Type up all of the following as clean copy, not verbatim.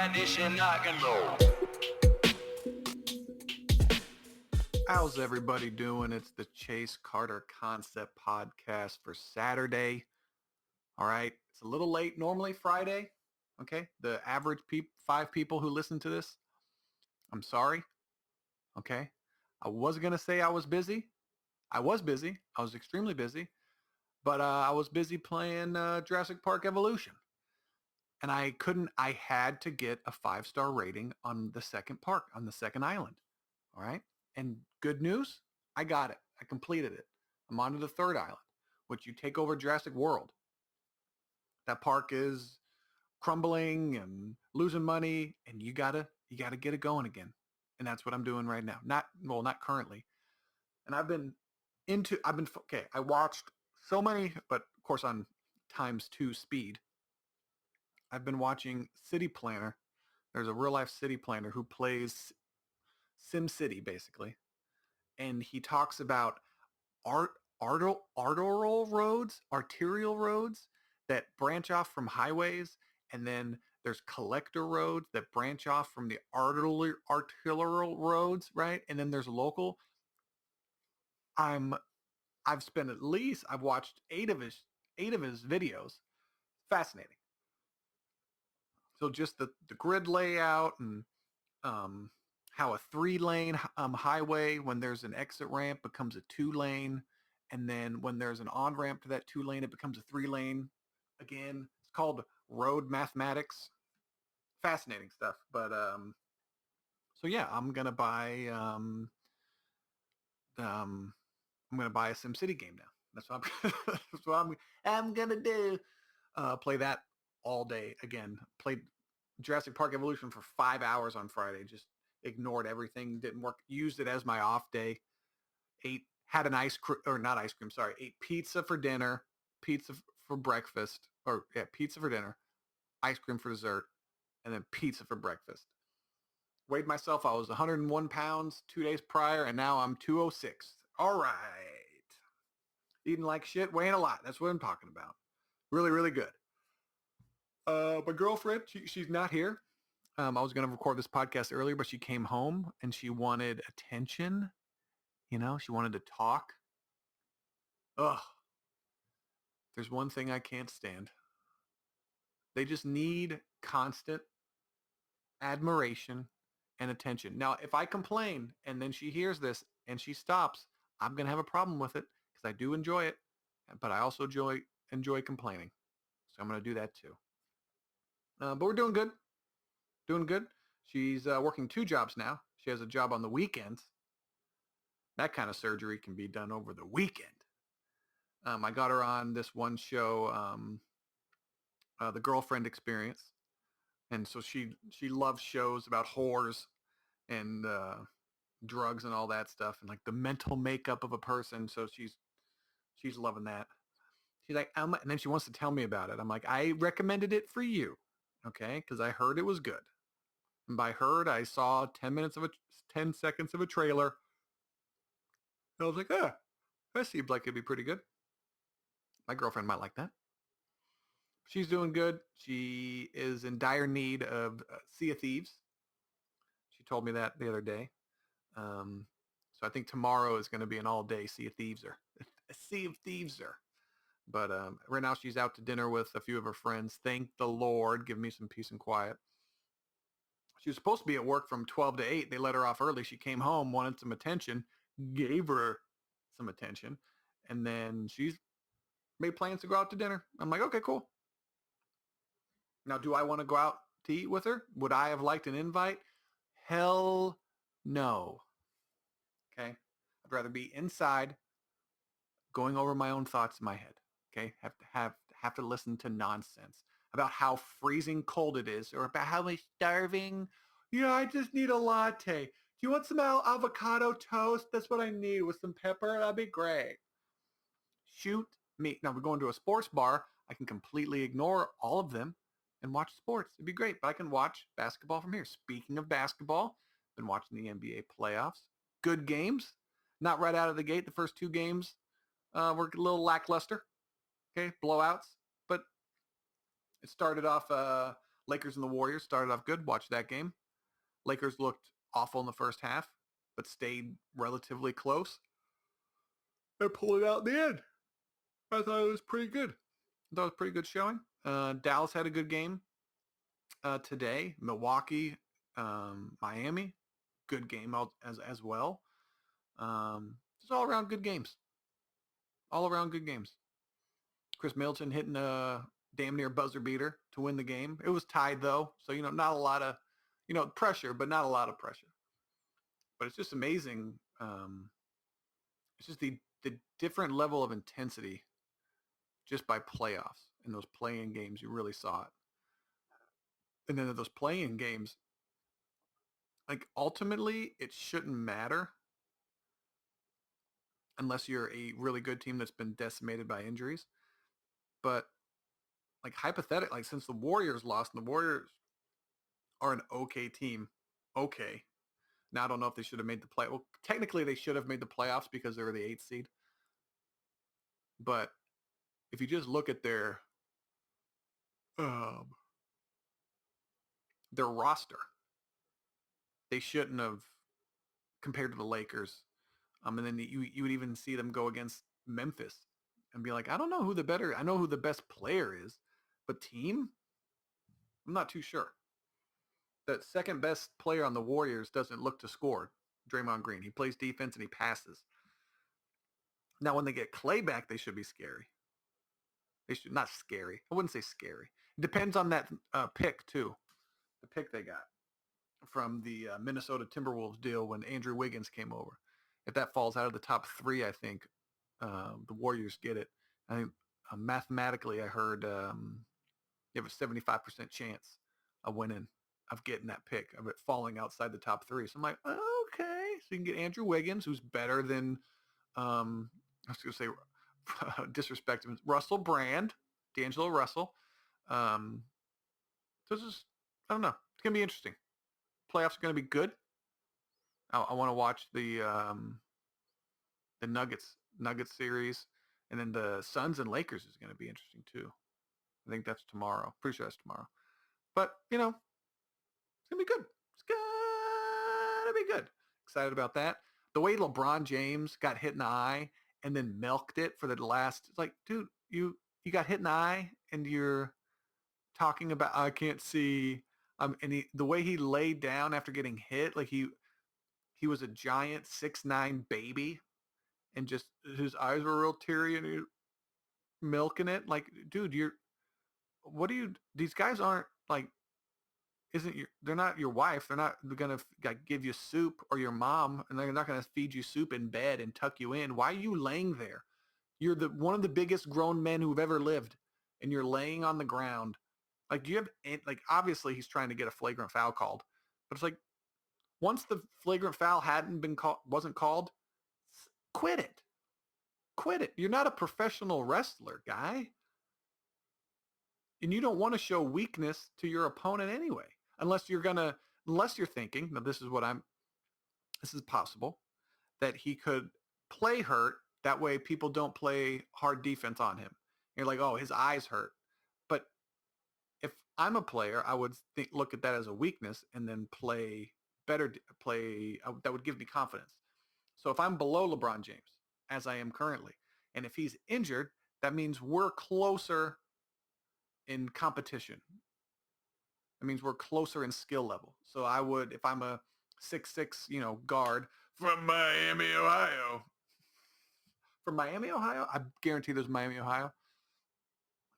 edition rock and roll. How's everybody doing? It's the Chase Carter Concept Podcast for Saturday. All right. It's a little late. Normally Friday. Okay. The average 5 people who listen to this. I'm sorry. Okay. I was going to say I was busy. I was busy. I was extremely busy. But I was busy playing Jurassic Park Evolution. And I had to get a 5-star rating on the second park, on the second island. All right. And good news, I got it. I completed it. I'm on to the third island, which you take over Jurassic World. That park is crumbling and losing money, and you gotta get it going again. And that's what I'm doing right now. Not currently. And I watched so many, but of course on ×2 speed. I've been watching City Planner. There's a real life city planner who plays Sim City basically. And he talks about arterial roads that branch off from highways, and then there's collector roads that branch off from the arterial roads, right? And then there's local. I've watched 8 of his videos. Fascinating. So just the grid layout and how a 3-lane highway, when there's an exit ramp, becomes a 2-lane. And then when there's an on-ramp to that 2-lane, it becomes a 3-lane. Again, it's called road mathematics. Fascinating stuff. But so yeah, I'm gonna buy a SimCity game now. That's what I'm gonna do. Play that all day again. Played Jurassic Park Evolution for 5 hours on Friday. Just ignored everything, didn't work, used it as my off day. Ate pizza for dinner, pizza for breakfast, pizza for dinner, ice cream for dessert, and then pizza for breakfast. Weighed myself, I was 101 pounds 2 days prior, and now I'm 206. All right. Eating like shit, weighing a lot. That's what I'm talking about. Really, really good. My girlfriend, she's not here. I was going to record this podcast earlier, but she came home and she wanted attention. You know, she wanted to talk. Ugh. There's one thing I can't stand. They just need constant admiration and attention. Now, if I complain and then she hears this and she stops, I'm going to have a problem with it because I do enjoy it, but I also enjoy complaining. So I'm going to do that too. But we're doing good. Doing good. She's working 2 jobs now. She has a job on the weekends. That kind of surgery can be done over the weekend. I got her on this one show, The Girlfriend Experience. And so she loves shows about whores and drugs and all that stuff and like the mental makeup of a person. So she's loving that. She's like, and then she wants to tell me about it. I'm like, I recommended it for you, okay? Because I heard it was good. And by heard, I saw 10 seconds of a trailer. I was like, that seems like it'd be pretty good. My girlfriend might like that. She's doing good. She is in dire need of Sea of Thieves. She told me that the other day. So I think tomorrow is going to be an all-day Sea of Thieves-er. A Sea of Thieves-er. But right now she's out to dinner with a few of her friends. Thank the Lord. Give me some peace and quiet. She was supposed to be at work from 12 to 8. They let her off early. She came home, wanted some attention, gave her some attention, and then she's made plans to go out to dinner. I'm like, okay, cool. Now, do I want to go out to eat with her? Would I have liked an invite? Hell no. Okay? I'd rather be inside going over my own thoughts in my head. Okay? Have to listen to nonsense about how freezing cold it is or about how I'm starving. Yeah, I just need a latte. Do you want some avocado toast? That's what I need with some pepper. That'd be great. Shoot me. Now we're going to a sports bar. I can completely ignore all of them and watch sports. It'd be great, but I can watch basketball from here. Speaking of basketball, been watching the NBA playoffs. Good games. Not right out of the gate. The first 2 games were a little lackluster. Okay, blowouts. But it started off Lakers and the Warriors started off good. Watch that game. Lakers looked awful in the first half, but stayed relatively close. They pulled it out in the end. I thought it was pretty good. I thought it was a pretty good showing. Dallas had a good game today. Milwaukee, Miami, good game as well. Just all around good games. All around good games. Chris Middleton hitting a damn near buzzer beater to win the game. It was tied though, so not a lot of pressure, but not a lot of pressure. But it's just amazing. It's just the different level of intensity just by playoffs. In those play-in games, you really saw it. And then in those play-in games, like ultimately, it shouldn't matter unless you're a really good team that's been decimated by injuries. But like hypothetically, like since the Warriors lost, and the Warriors are an okay team, okay. Now I don't know if they should have made the play. Well, technically they should have made the playoffs because they were the 8th seed. But if you just look at um, their roster, they shouldn't have compared to the Lakers. And then you would even see them go against Memphis and be like, I don't know who the better. I know who the best player is, but team, I'm not too sure. The second best player on the Warriors doesn't look to score. Draymond Green. He plays defense and he passes. Now, when they get Clay back, they should be scary. They should not scary. I wouldn't say scary. It depends on that pick too. The pick they got from the Minnesota Timberwolves deal when Andrew Wiggins came over. If that falls out of the top 3, I think the Warriors get it. I think mathematically, I heard you have a 75% chance of winning, of getting that pick, of it falling outside the top 3. So I'm like, okay. So you can get Andrew Wiggins, who's better than, I was going to say, disrespect him, Russell Brand, D'Angelo Russell. So it's just, I don't know. It's going to be interesting. Playoffs are going to be good. I want to watch the Nuggets series, and then the Suns and Lakers is going to be interesting too. I think that's tomorrow. Pretty sure that's tomorrow. But it's going to be good. It's going to be good. Excited about that. The way LeBron James got hit in the eye and then milked it for the last, it's like, dude, you got hit in the eye and you're talking about, I can't see. And the way he laid down after getting hit, like he was a giant 6'9" baby, and just his eyes were real teary and he milking it. Like, dude, these guys aren't like, they're not your wife. They're not gonna like give you soup, or your mom, and they're not gonna feed you soup in bed and tuck you in. Why are you laying there? You're one of the biggest grown men who've ever lived, and you're laying on the ground. Like, do you have, like, obviously he's trying to get a flagrant foul called, but it's like, once the flagrant foul wasn't called, quit it. Quit it. You're not a professional wrestler, guy. And you don't want to show weakness to your opponent anyway. Unless you're thinking, now this is possible, that he could play hurt. That way people don't play hard defense on him. You're like, oh, his eyes hurt. But if I'm a player, I would look at that as a weakness and then play better. That would give me confidence. So if I'm below LeBron James, as I am currently, and if he's injured, that means we're closer in competition. It means we're closer in skill level. So I would, if I'm a 6'6", guard from Miami, Ohio. From Miami, Ohio? I guarantee there's Miami, Ohio.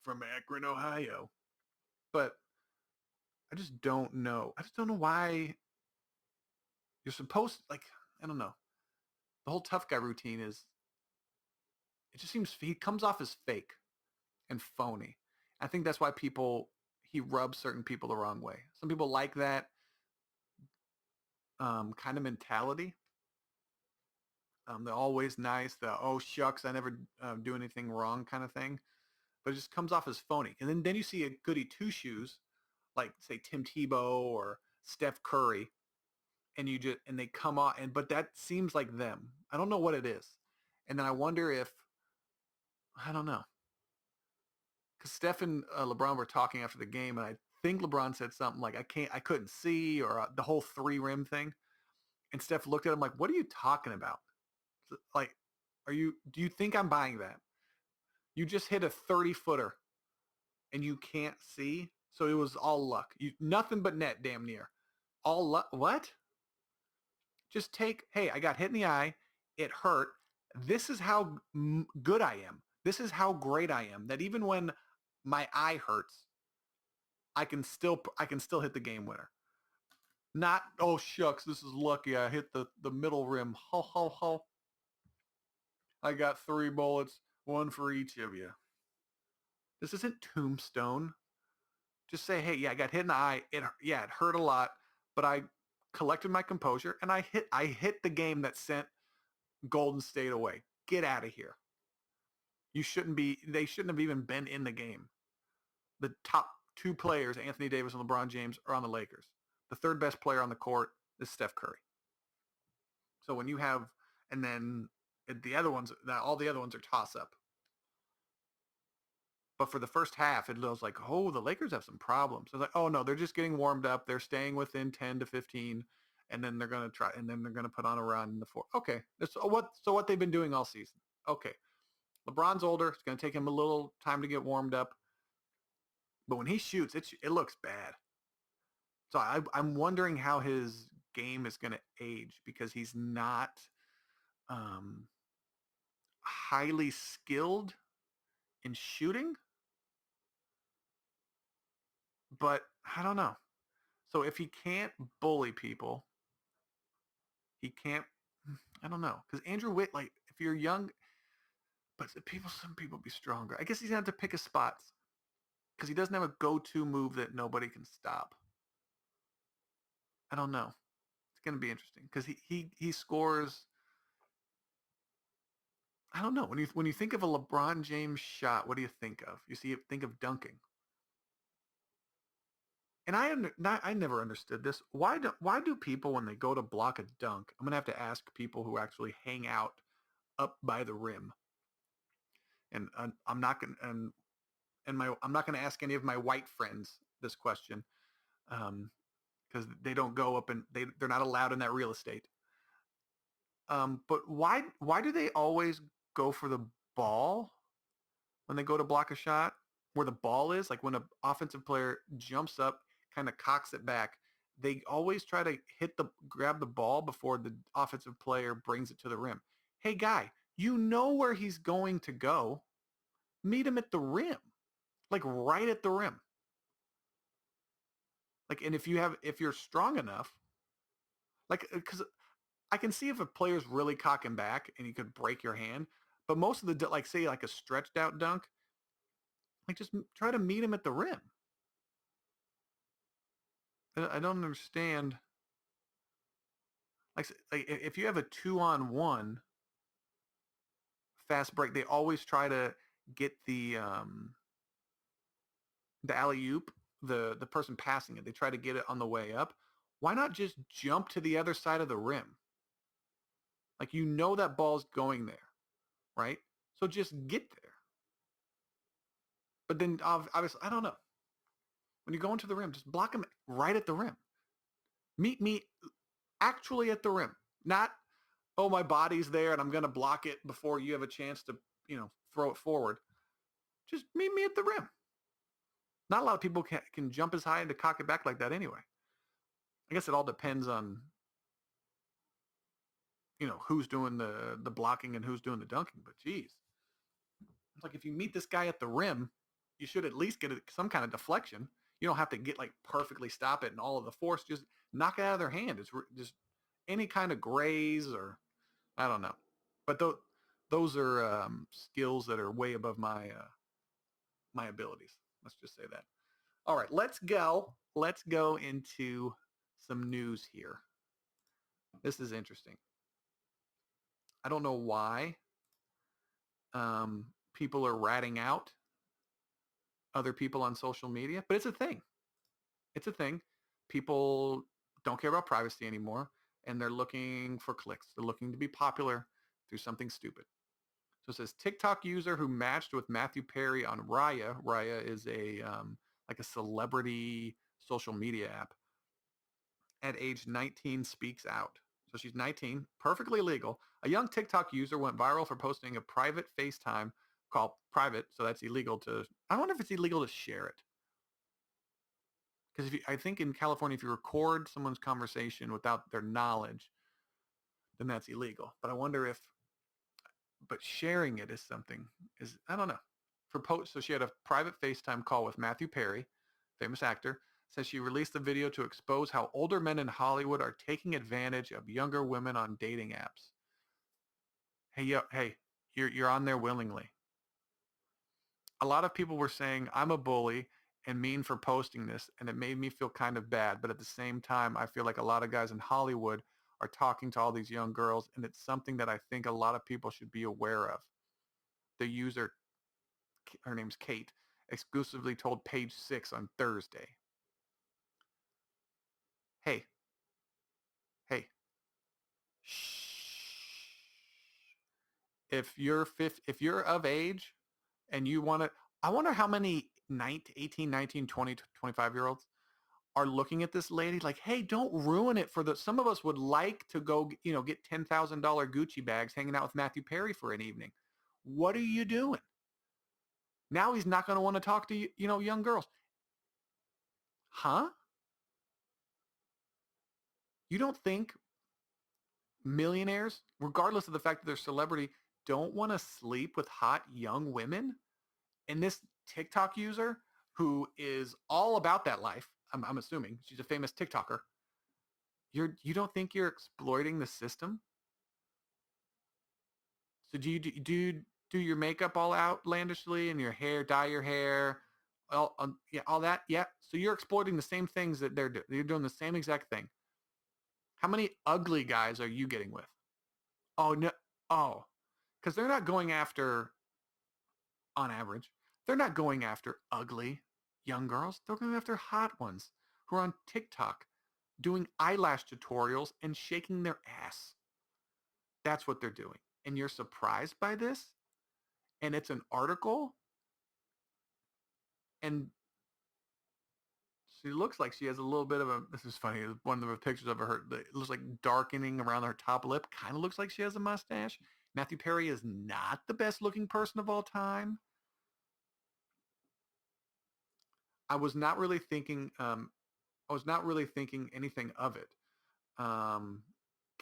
From Akron, Ohio. But I just don't know. I just don't know why you're supposed to, like, I don't know. The whole tough guy routine it just seems, he comes off as fake and phony. I think that's why he rubs certain people the wrong way. Some people like that kind of mentality. They're always nice. Oh shucks, I never do anything wrong kind of thing. But it just comes off as phony. And then you see a goody two shoes, like say Tim Tebow or Steph Curry, and they come off, but that seems like them. I don't know what it is. And then I wonder if, I don't know, because Steph and LeBron were talking after the game, and I think LeBron said something like, I couldn't see, or the whole 3 rim thing. And Steph looked at him like, what are you talking about? Like, do you think I'm buying that? You just hit a 30-footer and you can't see. So it was all luck. Nothing but net, damn near. All luck. What? Just hey, I got hit in the eye. It hurt. This is how good I am. This is how great I am. That even when my eye hurts, I can still hit the game winner. Not, oh shucks, this is lucky. I hit the middle rim. Ho ho ho. I got 3 bullets, 1 for each of you. This isn't Tombstone. Just say, hey, yeah, I got hit in the eye. It hurt a lot, but I collected my composure and I hit the game that sent Golden State away. Get out of here. They shouldn't have even been in the game. The top 2 players, Anthony Davis and LeBron James, are on the Lakers. The 3rd best player on the court is Steph Curry. So when you have, and then all the other ones are toss up. But for the first half, it was like, oh, the Lakers have some problems. I was like, oh no, they're just getting warmed up. They're staying within 10 to 15, and then they're going to put on a run in the 4. Okay, so what they've been doing all season. Okay, LeBron's older. It's going to take him a little time to get warmed up. But when he shoots, it looks bad. So I'm wondering how his game is going to age, because he's not highly skilled in shooting. But I don't know. So if he can't bully people, he can't. I don't know, because Andrew Witt, like, if you're young, but some people be stronger. I guess he's gonna have to pick his spots, because he doesn't have a go-to move that nobody can stop. I don't know. It's gonna be interesting, because he scores. I don't know. When you think of a LeBron James shot, what do you think of? Think of dunking. And I never understood this. Why do people, when they go to block a dunk, I'm gonna have to ask people who actually hang out up by the rim, and I'm not gonna I'm not gonna ask any of my white friends this question, because they don't go up, and they're not allowed in that real estate. But why do they always go for the ball when they go to block a shot, where the ball is? Like when an offensive player jumps up, kind of cocks it back, they always try to grab the ball before the offensive player brings it to the rim. Hey guy, you know where he's going to go. Meet him at the rim, like right at the rim. Like, and if you're strong enough, like, because I can see if a player's really cocking back and you could break your hand, but most of the, like, say like a stretched out dunk, like, just try to meet him at the rim. I don't understand. Like if you have a 2-on-1 fast break, they always try to get the alley oop, the person passing it. They try to get it on the way up. Why not just jump to the other side of the rim? Like, you know that ball's going there, right? So just get there. But then obviously, I don't know. When you go into the rim, just block him right at the rim. Meet me actually at the rim. Not, oh, my body's there and I'm going to block it before you have a chance to, throw it forward. Just meet me at the rim. Not a lot of people can jump as high and to cock it back like that anyway. I guess it all depends on, who's doing the blocking and who's doing the dunking. But geez, it's like, if you meet this guy at the rim, you should at least get some kind of deflection. You don't have to get, like, perfectly stop it and all of the force. Just knock it out of their hand. It's just any kind of graze, or I don't know. But those are skills that are way above my abilities. Let's just say that. All right, let's go. Let's go into some news here. This is interesting. I don't know why people are ratting out other people on social media, but it's a thing. It's a thing. People don't care about privacy anymore, and they're looking for clicks. They're looking to be popular through something stupid. So it says, TikTok user who matched with Matthew Perry on Raya. Raya is a like a celebrity social media app. At age 19 speaks out. So she's 19, perfectly legal. A young TikTok user went viral for posting a private FaceTime call private, so that's illegal to. I wonder if it's illegal to share it. Because I think in California, if you record someone's conversation without their knowledge, then that's illegal. But I wonder if, but sharing it is something is I don't know. So she had a private FaceTime call with Matthew Perry, famous actor. Says she released the video to expose how older men in Hollywood are taking advantage of younger women on dating apps. Hey, you're on there willingly. A lot of people were saying I'm a bully and mean for posting this, and it made me feel kind of bad. But at the same time, I feel like a lot of guys in Hollywood are talking to all these young girls, and it's something that I think a lot of people should be aware of. The user, her name's Kate, exclusively told Page Six on Thursday. Hey, hey, shh. If you're of age and you want to, I wonder how many 18, 19, 20, 25-year-olds are looking at this lady like, hey, don't ruin it for the, some of us would like to go, get $10,000 Gucci bags hanging out with Matthew Perry for an evening. What are you doing? Now he's not going to want to talk to young girls. Huh? You don't think millionaires, regardless of the fact that they're celebrity, don't want to sleep with hot young women? And this TikTok user who is all about that life, I'm assuming she's a famous TikToker. You don't think you're exploiting the system? So do your makeup all outlandishly and your hair, dye your hair, yeah, all that? Yeah. So you're exploiting the same things that they're doing. You're doing the same exact thing. How many ugly guys are you getting with? Oh no. Oh, because they're not going after, on average, they're not going after ugly young girls. They're going after hot ones who are on TikTok doing eyelash tutorials and shaking their ass. That's what they're doing. And you're surprised by this? And it's an article, and she looks like she has a little bit of a, this is funny, one of the pictures of her, it looks like darkening around her top lip, kind of looks like she has a mustache. Matthew Perry is not the best looking person of all time. I was not really thinking, anything of it. Um,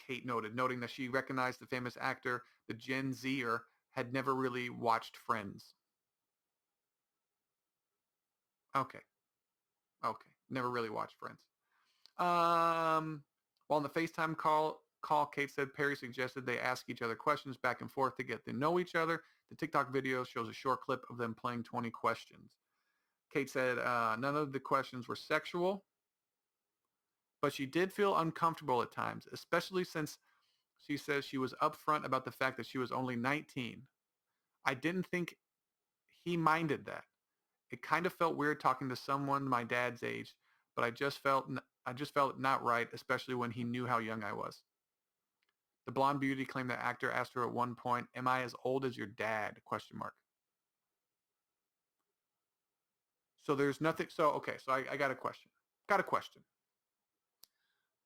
Kate noting that she recognized the famous actor, the Gen Zer, had never really watched Friends. Okay, okay, never really watched Friends. While on the FaceTime call, Kate said Perry suggested they ask each other questions back and forth to get to know each other. The TikTok video shows a short clip of them playing 20 questions. Kate said none of the questions were sexual, but she did feel uncomfortable at times, especially since she says she was upfront about the fact that she was only 19. I didn't think he minded that. It kind of felt weird talking to someone my dad's age, but I just felt not right, especially when he knew how young I was. The blonde beauty claimed the actor asked her at one point, "Am I as old as your dad?" Question mark. So there's nothing. So okay. So I got a question. Got a question.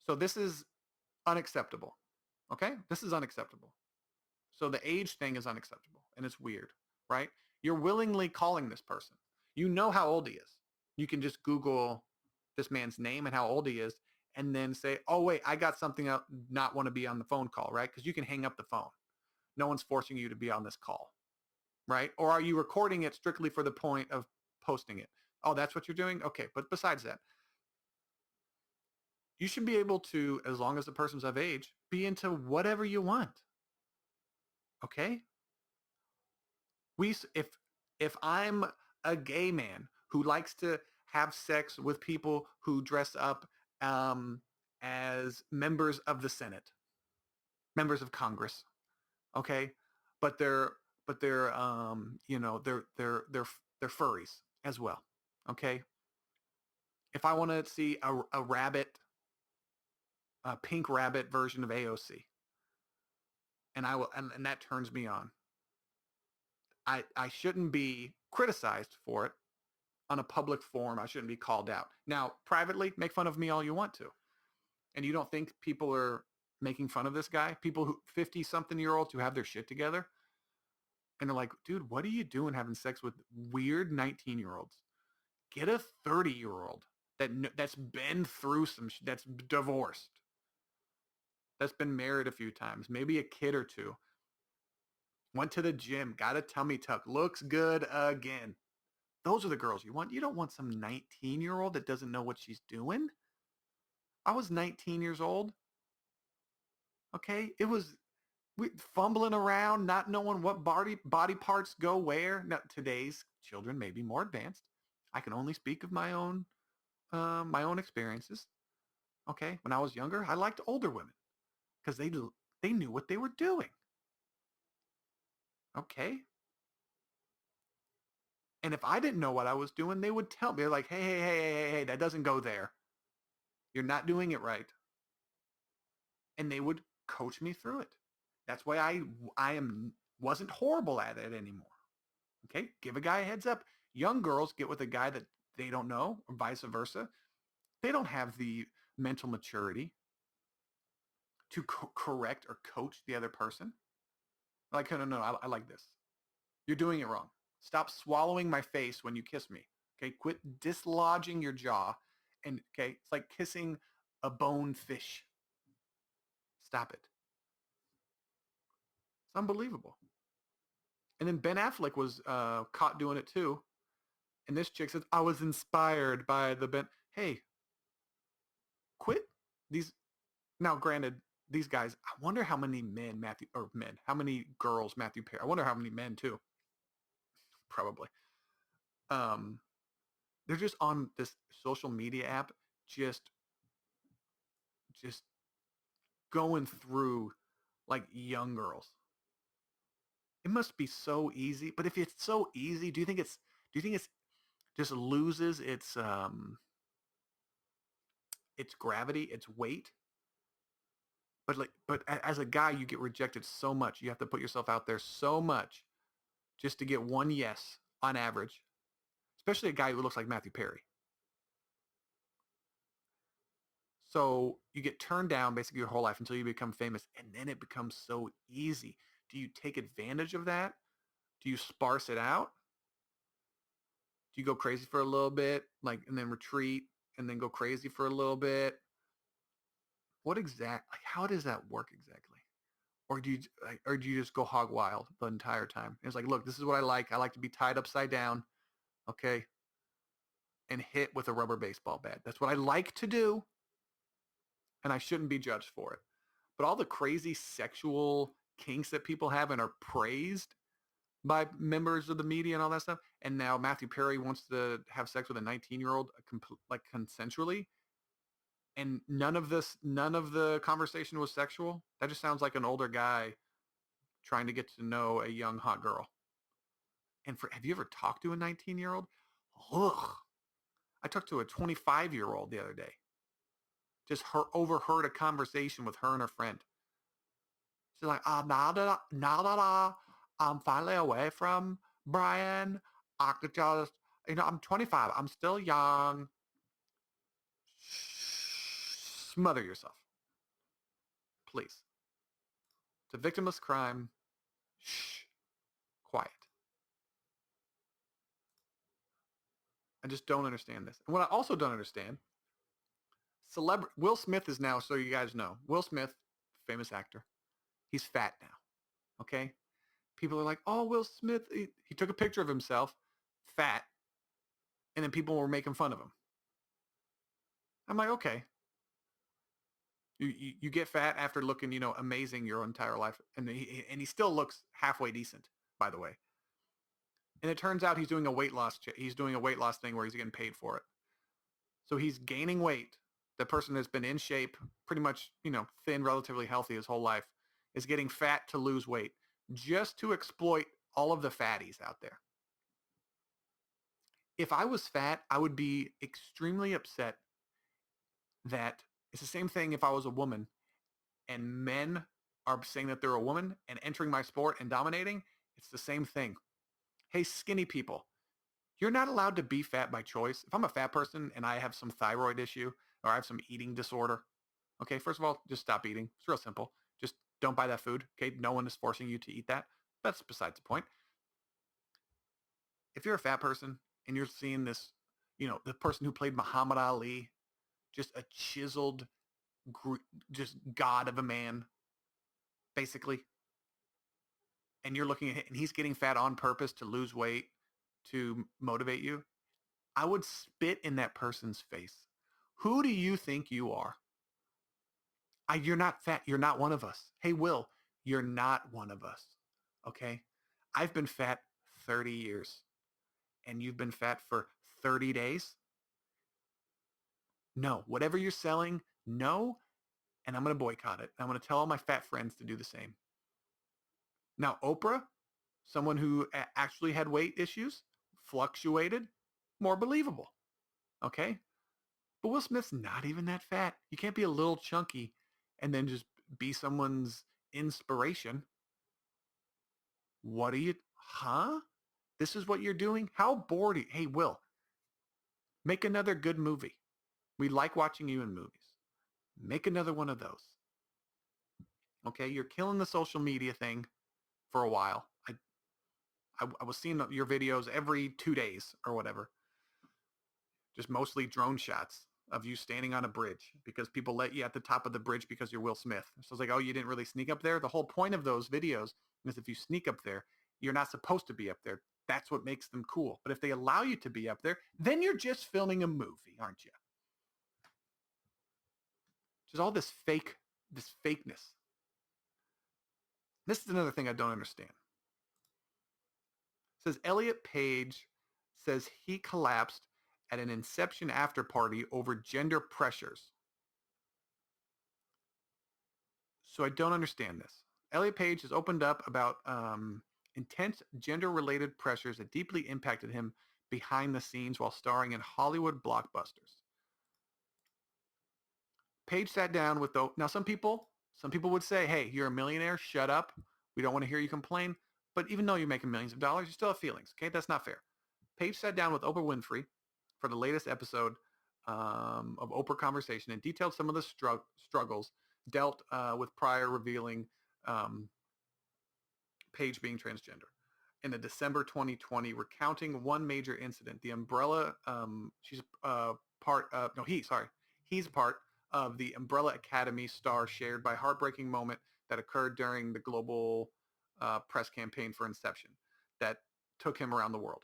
So this is unacceptable. Okay, this is unacceptable. So the age thing is unacceptable, and it's weird, right? You're willingly calling this person. You know how old he is. You can just Google this man's name and how old he is, and then say, "Oh wait, I got something out. Not want to be on the phone call, right?" Because you can hang up the phone. No one's forcing you to be on this call, right? Or are you recording it strictly for the point of posting it? Oh, that's what you're doing? Okay, but besides that, you should be able to, as long as the person's of age, be into whatever you want. Okay? If I'm a gay man who likes to have sex with people who dress up as members of the Senate, members of Congress, okay, but they're furries as well, okay. If I want to see a rabbit, a pink rabbit version of AOC, and I will, and that turns me on. I shouldn't be criticized for it. on a public forum, I shouldn't be called out. Now, privately, make fun of me all you want to. And you don't think people are making fun of this guy? People who 50-something-year-olds who have their shit together, and they're like, dude, what are you doing having sex with weird 19-year-olds? Get a 30-year-old that's been through that's divorced, that's been married a few times, maybe a kid or two, went to the gym, got a tummy tuck, looks good again. Those are the girls you want. You don't want some 19-year-old that doesn't know what she's doing. I was 19 years old. Okay, it was fumbling around, not knowing what body parts go where. Now, today's children may be more advanced. I can only speak of my own experiences. Okay, when I was younger, I liked older women because they knew what they were doing. Okay, and if I didn't know what I was doing, they would tell me, like, hey, that doesn't go there. You're not doing it right, and they would coach me through it. That's why wasn't horrible at it anymore. Okay, give a guy a heads up. Young girls get with a guy that they don't know, or vice versa. They don't have the mental maturity to correct or coach the other person. Like, no, I like this. You're doing it wrong. Stop swallowing my face when you kiss me. Okay, quit dislodging your jaw. And okay, it's like kissing a bone fish. Stop it. It's unbelievable. And then Ben Affleck was caught doing it too. And this chick says, I was inspired by the Ben. Hey, quit these. Now, granted, these guys, I wonder how many how many girls Matthew Perry, I wonder how many men too. Probably. Um, they're just on this social media app, just just going through like young girls. It must be so easy. But if it's so easy, do you think it's just loses its gravity, its weight? But as a guy, you get rejected so much. You have to put yourself out there so much just to get one yes on average, especially a guy who looks like Matthew Perry. So you get turned down basically your whole life until you become famous, and then it becomes so easy. Do you take advantage of that? Do you sparse it out? Do you go crazy for a little bit, like, and then retreat, and then go crazy for a little bit? Like, how does that work exactly? Or do you just go hog wild the entire time? It's like, look, this is what I like. I like to be tied upside down, okay, and hit with a rubber baseball bat. That's what I like to do, and I shouldn't be judged for it. But all the crazy sexual kinks that people have and are praised by members of the media and all that stuff, and now Matthew Perry wants to have sex with a 19-year-old like consensually, and none of the conversation was sexual. That just sounds like an older guy trying to get to know a young hot girl. And have you ever talked to a 19-year-old? Ugh. I talked to a 25-year-old the other day. Just overheard a conversation with her and her friend. She's like, now that I'm finally away from Brian, I could just, I'm 25. I'm still young. Smother yourself, please. It's a victimless crime. Shh. Quiet. I just don't understand this. And what I also don't understand, Will Smith is now, so you guys know, Will Smith, famous actor, he's fat now. Okay? People are like, oh, Will Smith, he took a picture of himself, fat, and then people were making fun of him. I'm like, okay. You get fat after looking, amazing your entire life. And he still looks halfway decent, by the way. And it turns out he's doing a weight loss. He's doing a weight loss thing where he's getting paid for it. So he's gaining weight. The person that's been in shape, pretty much, thin, relatively healthy his whole life, is getting fat to lose weight just to exploit all of the fatties out there. If I was fat, I would be extremely upset that it's the same thing if I was a woman and men are saying that they're a woman and entering my sport and dominating. It's the same thing. Hey, skinny people, You're not allowed to be fat by choice. If I'm a fat person and I have some thyroid issue or I have some eating disorder, okay, first of all, just stop eating. It's real simple. Just don't buy that food. Okay, no one is forcing you to eat that. That's besides the point. If you're a fat person and you're seeing this, the person who played Muhammad Ali, just a chiseled, just god of a man, basically, and you're looking at it and he's getting fat on purpose to lose weight, to motivate you, I would spit in that person's face. Who do you think you are? You're not fat. You're not one of us. Hey, Will, you're not one of us. Okay? I've been fat 30 years and you've been fat for 30 days. No, whatever you're selling, no. And I'm going to boycott it. I'm going to tell all my fat friends to do the same. Now, Oprah, someone who actually had weight issues, fluctuated, more believable. Okay? But Will Smith's not even that fat. You can't be a little chunky and then just be someone's inspiration. What are you, huh? This is what you're doing? How bored are you? Hey, Will, make another good movie. We like watching you in movies. Make another one of those. Okay, you're killing the social media thing for a while. I was seeing your videos every 2 days or whatever. Just mostly drone shots of you standing on a bridge because people let you at the top of the bridge because you're Will Smith. So it's like, oh, you didn't really sneak up there? The whole point of those videos is if you sneak up there, you're not supposed to be up there. That's what makes them cool. But if they allow you to be up there, then you're just filming a movie, aren't you? Just all this fakeness. This is another thing I don't understand. It says Elliot Page says he collapsed at an Inception after party over gender pressures. So I don't understand this. Elliot Page has opened up about intense gender-related pressures that deeply impacted him behind the scenes while starring in Hollywood blockbusters. Page sat down with the, now some people would say, hey, you're a millionaire, shut up. We don't want to hear you complain. But even though you're making millions of dollars, you still have feelings. Okay, that's not fair. Page sat down with Oprah Winfrey for the latest episode of Oprah Conversation and detailed some of the struggles dealt with prior revealing Page being transgender. In a December 2020, recounting one major incident, the Umbrella, she's he's part of the Umbrella Academy star shared by heartbreaking moment that occurred during the global press campaign for Inception that took him around the world.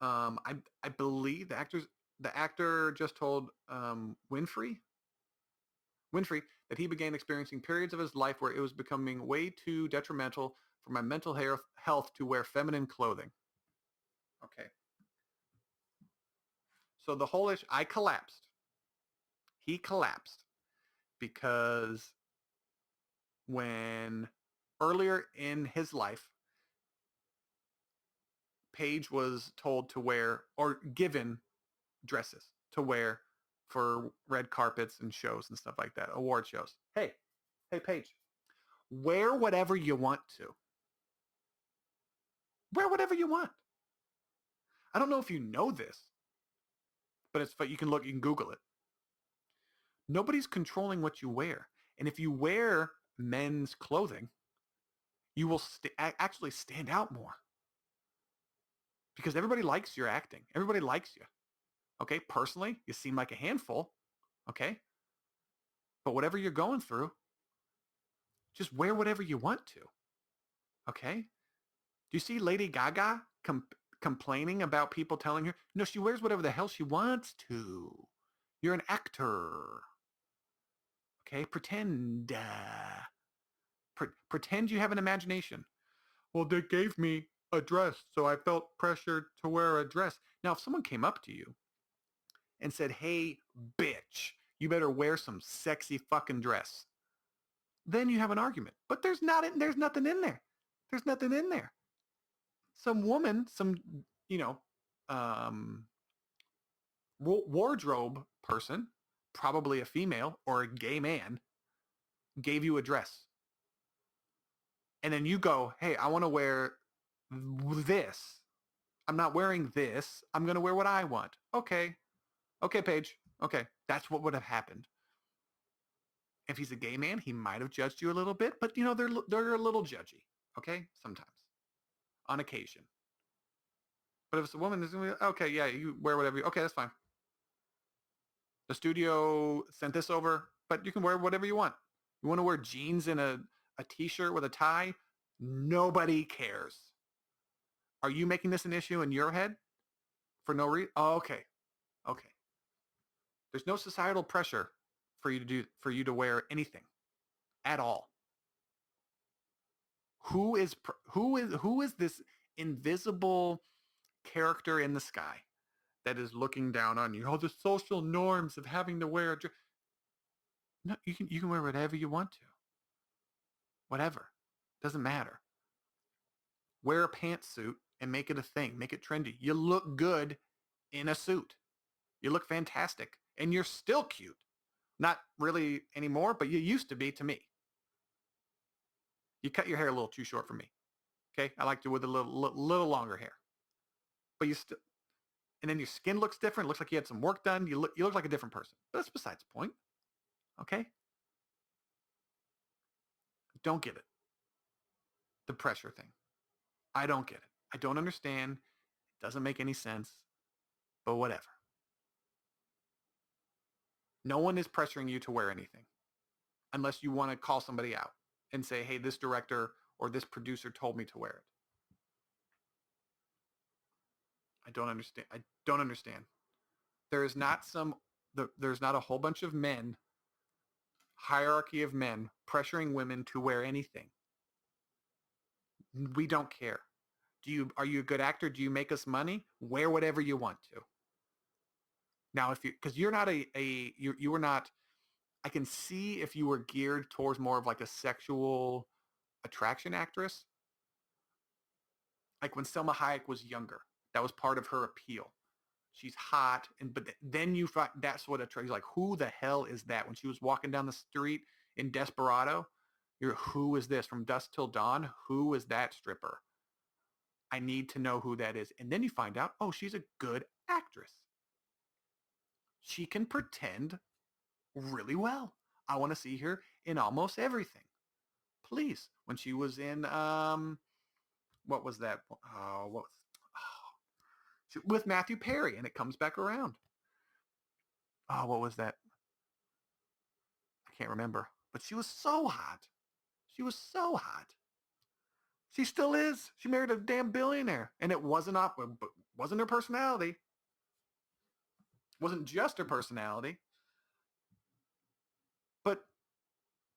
I believe the actor just told Winfrey that he began experiencing periods of his life where it was becoming way too detrimental for my mental health to wear feminine clothing. Okay. So the whole issue, I collapsed. He collapsed because when earlier in his life, Paige was told to wear or given dresses to wear for red carpets and shows and stuff like that, award shows. Hey, Paige, wear whatever you want to. Wear whatever you want. I don't know if you know this, but you can Google it. Nobody's controlling what you wear. And if you wear men's clothing, you will actually stand out more. Because everybody likes your acting. Everybody likes you. Okay, personally, you seem like a handful. Okay? But whatever you're going through, just wear whatever you want to. Okay? Do you see Lady Gaga complaining about people telling her, no, she wears whatever the hell she wants to. You're an actor. Okay? Pretend. Pretend you have an imagination. Well, they gave me a dress, so I felt pressured to wear a dress. Now, if someone came up to you and said, hey, bitch, you better wear some sexy fucking dress, then you have an argument. But there's nothing in there. There's nothing in there. Some woman, um, wardrobe person, probably a female or a gay man, gave you a dress. And then you go, hey, I want to wear this. I'm not wearing this. I'm going to wear what I want. Okay. Okay, Paige. Okay. That's what would have happened. If he's a gay man, he might have judged you a little bit, but they're a little judgy. Okay. Sometimes. On occasion. But if it's a woman, there's going to be, okay, yeah, you wear whatever okay, that's fine. The studio sent this over, but you can wear whatever you want. You want to wear jeans and a t-shirt with a tie? Nobody cares. Are you making this an issue in your head for no reason? Oh, okay. Okay. There's no societal pressure for you to wear anything at all. Who is this invisible character in the sky that is looking down on you? Oh, the social norms of having to wear no, you can wear whatever you want to. Whatever. Doesn't matter. Wear a pantsuit and make it a thing. Make it trendy. You look good in a suit. You look fantastic. And you're still cute. Not really anymore, but you used to be to me. You cut your hair a little too short for me. Okay? I like you with a little longer hair. But you still, and then your skin looks different. It looks like you had some work done. You look like a different person. But that's besides the point. Okay? Don't get it. The pressure thing. I don't get it. I don't understand. It doesn't make any sense. But whatever. No one is pressuring you to wear anything unless you want to call somebody out and say, hey, this director or this producer told me to wear it. I don't understand. I don't understand. There is not there's not a whole bunch of men, hierarchy of men pressuring women to wear anything. We don't care. Are you a good actor? Do you make us money? Wear whatever you want to. Now, because you're not you were not, I can see if you were geared towards more of like a sexual attraction actress, like when Selma Hayek was younger, that was part of her appeal. She's hot, but then you find that's what attracts. Like, who the hell is that? When she was walking down the street in Desperado, who is this from Dusk Till Dawn? Who is that stripper? I need to know who that is. And then you find out, oh, she's a good actress. She can pretend really well. I want to see her in almost everything. Please, when she was in what was that? With Matthew Perry, and it comes back around. Oh, what was that? I can't remember. But she was so hot. She was so hot. She still is. She married a damn billionaire, and it wasn't her personality. It wasn't just her personality. But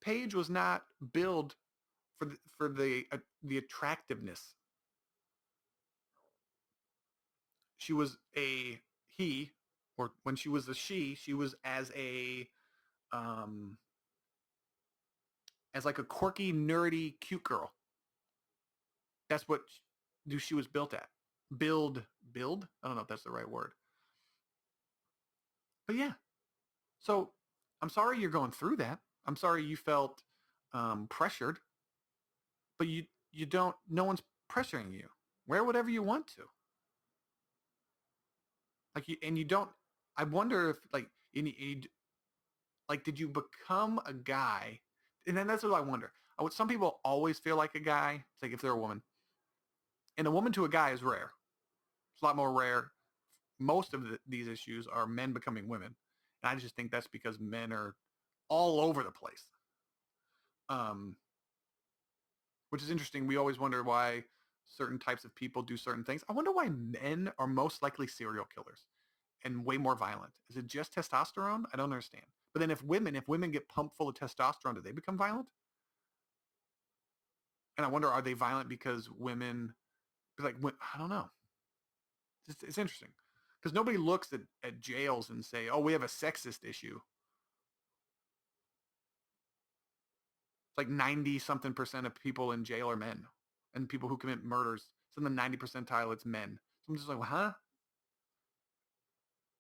Paige was not billed for the attractiveness. She was a he, or when she was a she was um as like a quirky, nerdy, cute girl. That's what she was built at. Build? I don't know if that's the right word. But yeah. So I'm sorry you're going through that. I'm sorry you felt pressured, but you don't. No one's pressuring you. Wear whatever you want to. And you don't. I wonder if like did you become a guy? And then that's what I wonder. Some people always feel like a guy. It's like if they're a woman, and a woman to a guy is rare. It's a lot more rare. Most of these issues are men becoming women, and I just think that's because men are all over the place. Um, which is interesting. We always wonder why certain types of people do certain things. I wonder why men are most likely serial killers and way more violent. Is it just testosterone? I don't understand. But then if women get pumped full of testosterone, do they become violent? And I wonder, are they violent because women, like, I don't know. It's interesting because nobody looks at jails and say, oh, we have a sexist issue. It's like 90 something percent of people in jail are men, and people who commit murders, it's in the 90 percentile, it's men. So I'm just like, well, huh?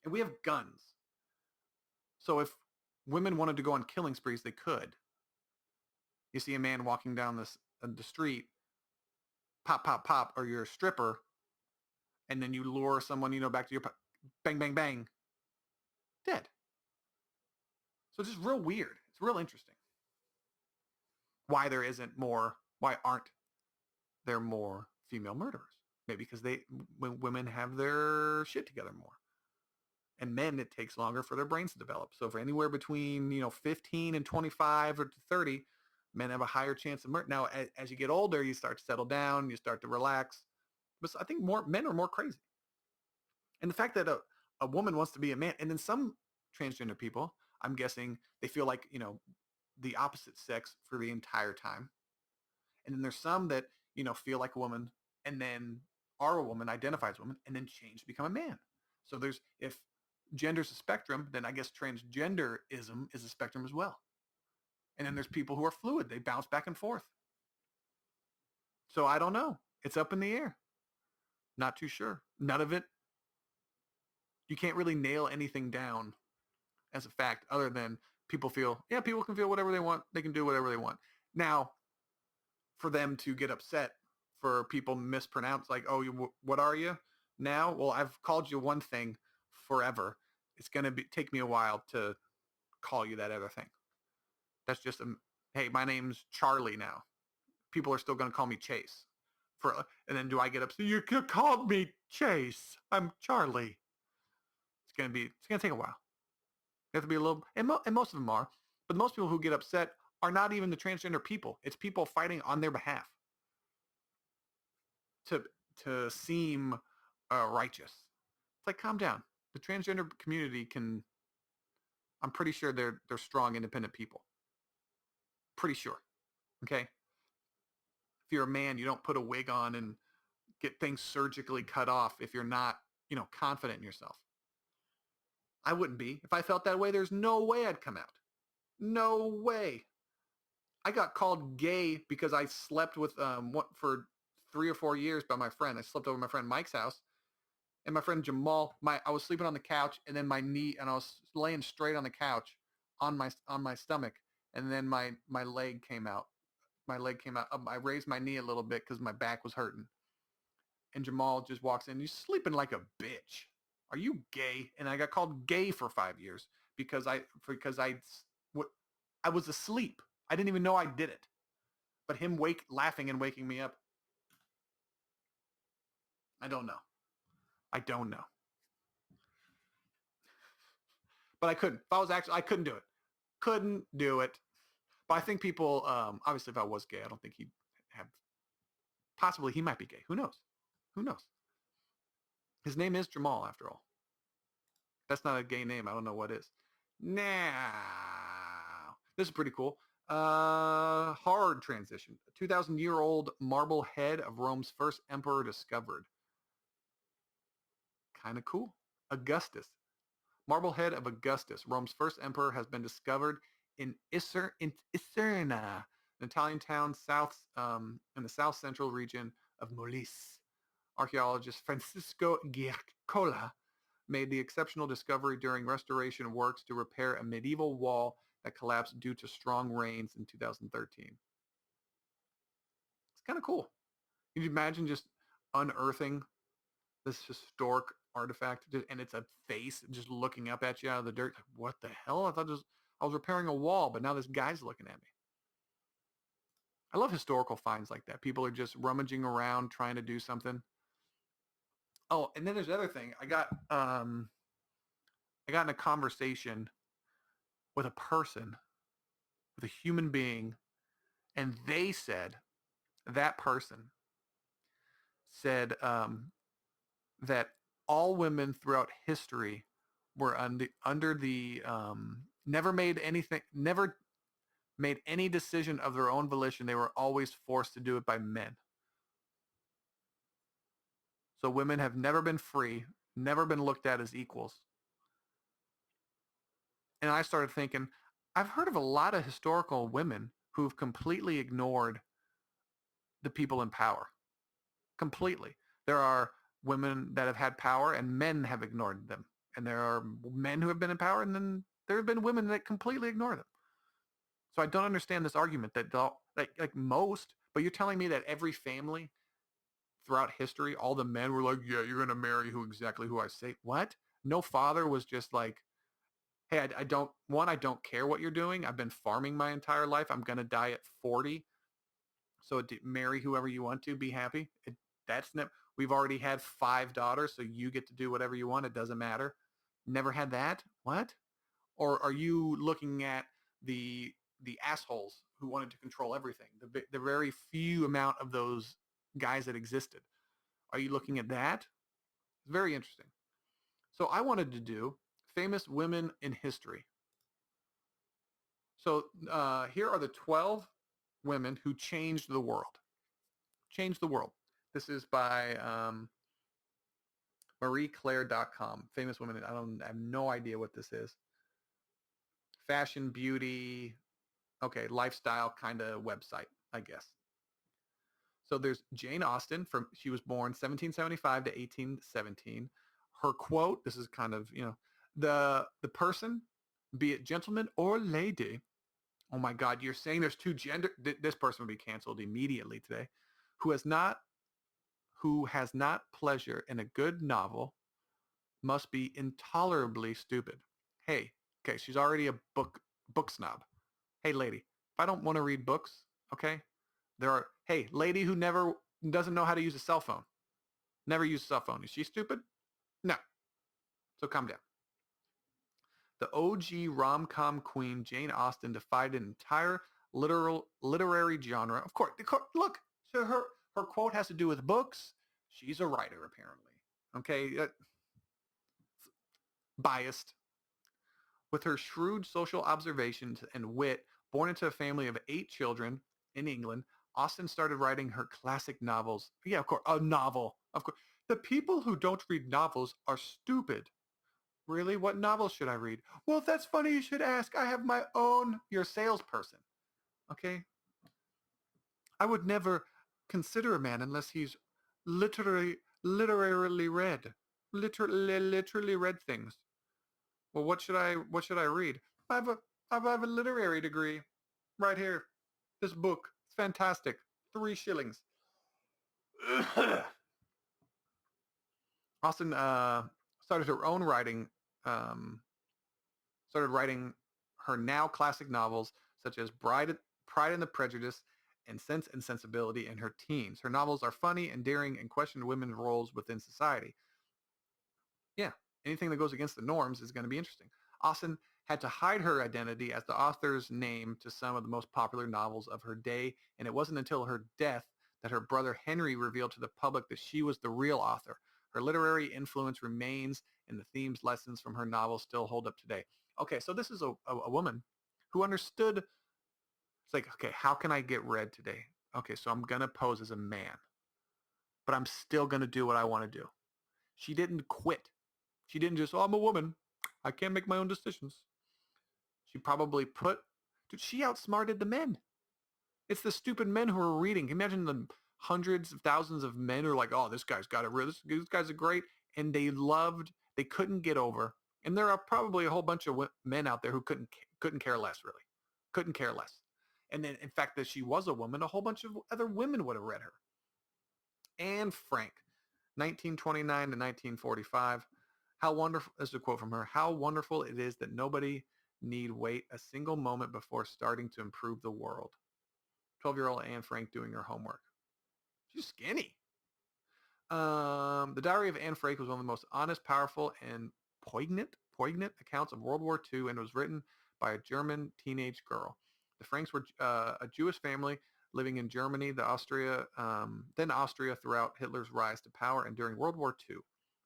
And we have guns. So if women wanted to go on killing sprees, they could. You see a man walking down the street, pop, pop, pop, or you're a stripper, and then you lure someone, back to your bang, bang, bang, dead. So it's just real weird. It's real interesting. Why aren't there more female murderers? Maybe because when women have their shit together more. And men, it takes longer for their brains to develop. So for anywhere between, 15 and 25 or to 30, men have a higher chance of murder. Now, as you get older, you start to settle down, you start to relax. But I think more men are more crazy. And the fact that a woman wants to be a man, and then some transgender people, I'm guessing they feel like, the opposite sex for the entire time. And then there's some that, feel like a woman and then are a woman, identify as a woman, and then change to become a man. So if gender's a spectrum, then I guess transgenderism is a spectrum as well. And then there's people who are fluid. They bounce back and forth. So I don't know. It's up in the air. Not too sure. None of it. You can't really nail anything down as a fact other than people can feel whatever they want. They can do whatever they want. Now, for them to get upset for people mispronounce, like, oh, what are you now? Well, I've called you one thing forever. It's going to take me a while to call you that other thing. That's just hey, my name's Charlie now. People are still going to call me Chase. And then do I get upset? You called me Chase. I'm Charlie. It's going to take a while. You have to be a little, and most of them are, but most people who get upset are not even the transgender people. It's people fighting on their behalf to seem righteous. It's like, calm down. The transgender community I'm pretty sure they're strong, independent people. Pretty sure. Okay? If you're a man, you don't put a wig on and get things surgically cut off if you're not, confident in yourself. I wouldn't be. If I felt that way, there's no way I'd come out. No way. I got called gay because I slept with for 3 or 4 years by my friend. I slept over at my friend Mike's house, and my friend Jamal. I was sleeping on the couch, and then my knee, and I was laying straight on the couch on my stomach, and then my leg came out. My leg came out. I raised my knee a little bit because my back was hurting, and Jamal just walks in. You're sleeping like a bitch. Are you gay? And I got called gay for 5 years because I was asleep. I didn't even know I did it. But him laughing and waking me up, I don't know. I don't know. But I couldn't. I couldn't do it. Couldn't do it. But I think people, obviously if I was gay, I don't think he'd have, possibly he might be gay. Who knows? Who knows? His name is Jamal, after all. That's not a gay name. I don't know what is. Now, this is pretty cool. Hard transition. A 2,000-year-old marble head of Rome's first emperor discovered. Kind of cool. Augustus. Marble head of Augustus, Rome's first emperor, has been discovered in Iserna, an Italian town in the south-central region of Molise. Archaeologist Francisco Giacola made the exceptional discovery during restoration works to repair a medieval wall that collapsed due to strong rains in 2013. It's kind of cool. Can you imagine just unearthing this historic artifact, and it's a face just looking up at you out of the dirt? Like, what the hell? I was repairing a wall, but now this guy's looking at me. I love historical finds like that. People are just rummaging around trying to do something. Oh, and then there's the other thing. I got in a conversation with a person, with a human being, and that person said that all women throughout history were under the never made any decision of their own volition. They were always forced to do it by men. So women have never been free, never been looked at as equals. And I started thinking, I've heard of a lot of historical women who've completely ignored the people in power. Completely. There are women that have had power and men have ignored them. And there are men who have been in power, and then there have been women that completely ignore them. So I don't understand this argument that like most, but you're telling me that every family throughout history, all the men were like, yeah, you're going to marry exactly who I say. What? No father was just like, hey, I don't care what you're doing. I've been farming my entire life. I'm going to die at 40. So marry whoever you want to, be happy. That's never, we've already had 5 daughters, so you get to do whatever you want. It doesn't matter. Never had that? What? Or are you looking at the assholes who wanted to control everything? The very few amount of those guys that existed. Are you looking at that? It's very interesting. So I wanted to do famous women in history. So here are the 12 women who changed the world. Changed the world. This is by marieclaire.com. Famous women. I have no idea what this is. Fashion, beauty, okay, lifestyle kind of website, I guess. So there's Jane Austen. She was born 1775 to 1817. Her quote, this is kind of, the person, be it gentleman or lady, oh my God, you're saying there's two gender, this person would be canceled immediately today, who has not pleasure in a good novel must be intolerably stupid. Hey, okay, she's already a book snob. Hey, lady, if I don't want to read books, okay, hey, lady who never doesn't know how to use a cell phone, never used a cell phone. Is she stupid? No. So calm down. The OG rom-com queen Jane Austen defied an entire literary genre. Of course, look, so her quote has to do with books. She's a writer, apparently. Okay, biased. With her shrewd social observations and wit, born into a family of 8 children in England, Austen started writing her classic novels. Yeah, of course, a novel. Of course. The people who don't read novels are stupid. Really? What novels should I read? Well, that's funny you should ask. I have my own. You're a salesperson. Okay? I would never consider a man unless he's literally read. Literally read things. Well, what should I read? I have a I have a literary degree right here. This book. It's fantastic. 3 shillings. Austen started her own writing, um, started writing her now classic novels such as Pride and the Prejudice and Sense and Sensibility in her teens. Her novels are funny, endearing, and question women's roles within society. Yeah, anything that goes against the norms is going to be interesting. Austen had to hide her identity as the author's name to some of the most popular novels of her day, and it wasn't until her death that her brother Henry revealed to the public that she was the real author. Her literary influence remains, and the themes, lessons from her novels still hold up today. Okay, so this is a woman who understood, it's like, okay, how can I get read today? Okay, so I'm going to pose as a man, but I'm still going to do what I want to do. She didn't quit. She didn't just, oh, I'm a woman. I can't make my own decisions. She probably dude, she outsmarted the men. It's the stupid men who are reading. Can you imagine the hundreds of thousands of men who are like, oh, this guy's got it. This guy's a great. And they couldn't get over. And there are probably a whole bunch of men out there who couldn't care less, really. Couldn't care less. And then, in fact, that she was a woman, a whole bunch of other women would have read her. Anne Frank, 1929 to 1945. How wonderful, this is a quote from her, how wonderful it is that nobody need wait a single moment before starting to improve the world. 12-year-old Anne Frank doing her homework. She's skinny. The Diary of Anne Frank was one of the most honest, powerful, and poignant accounts of World War II, and was written by a German teenage girl. The Franks were a Jewish family living in Germany, then Austria throughout Hitler's rise to power, and during World War II.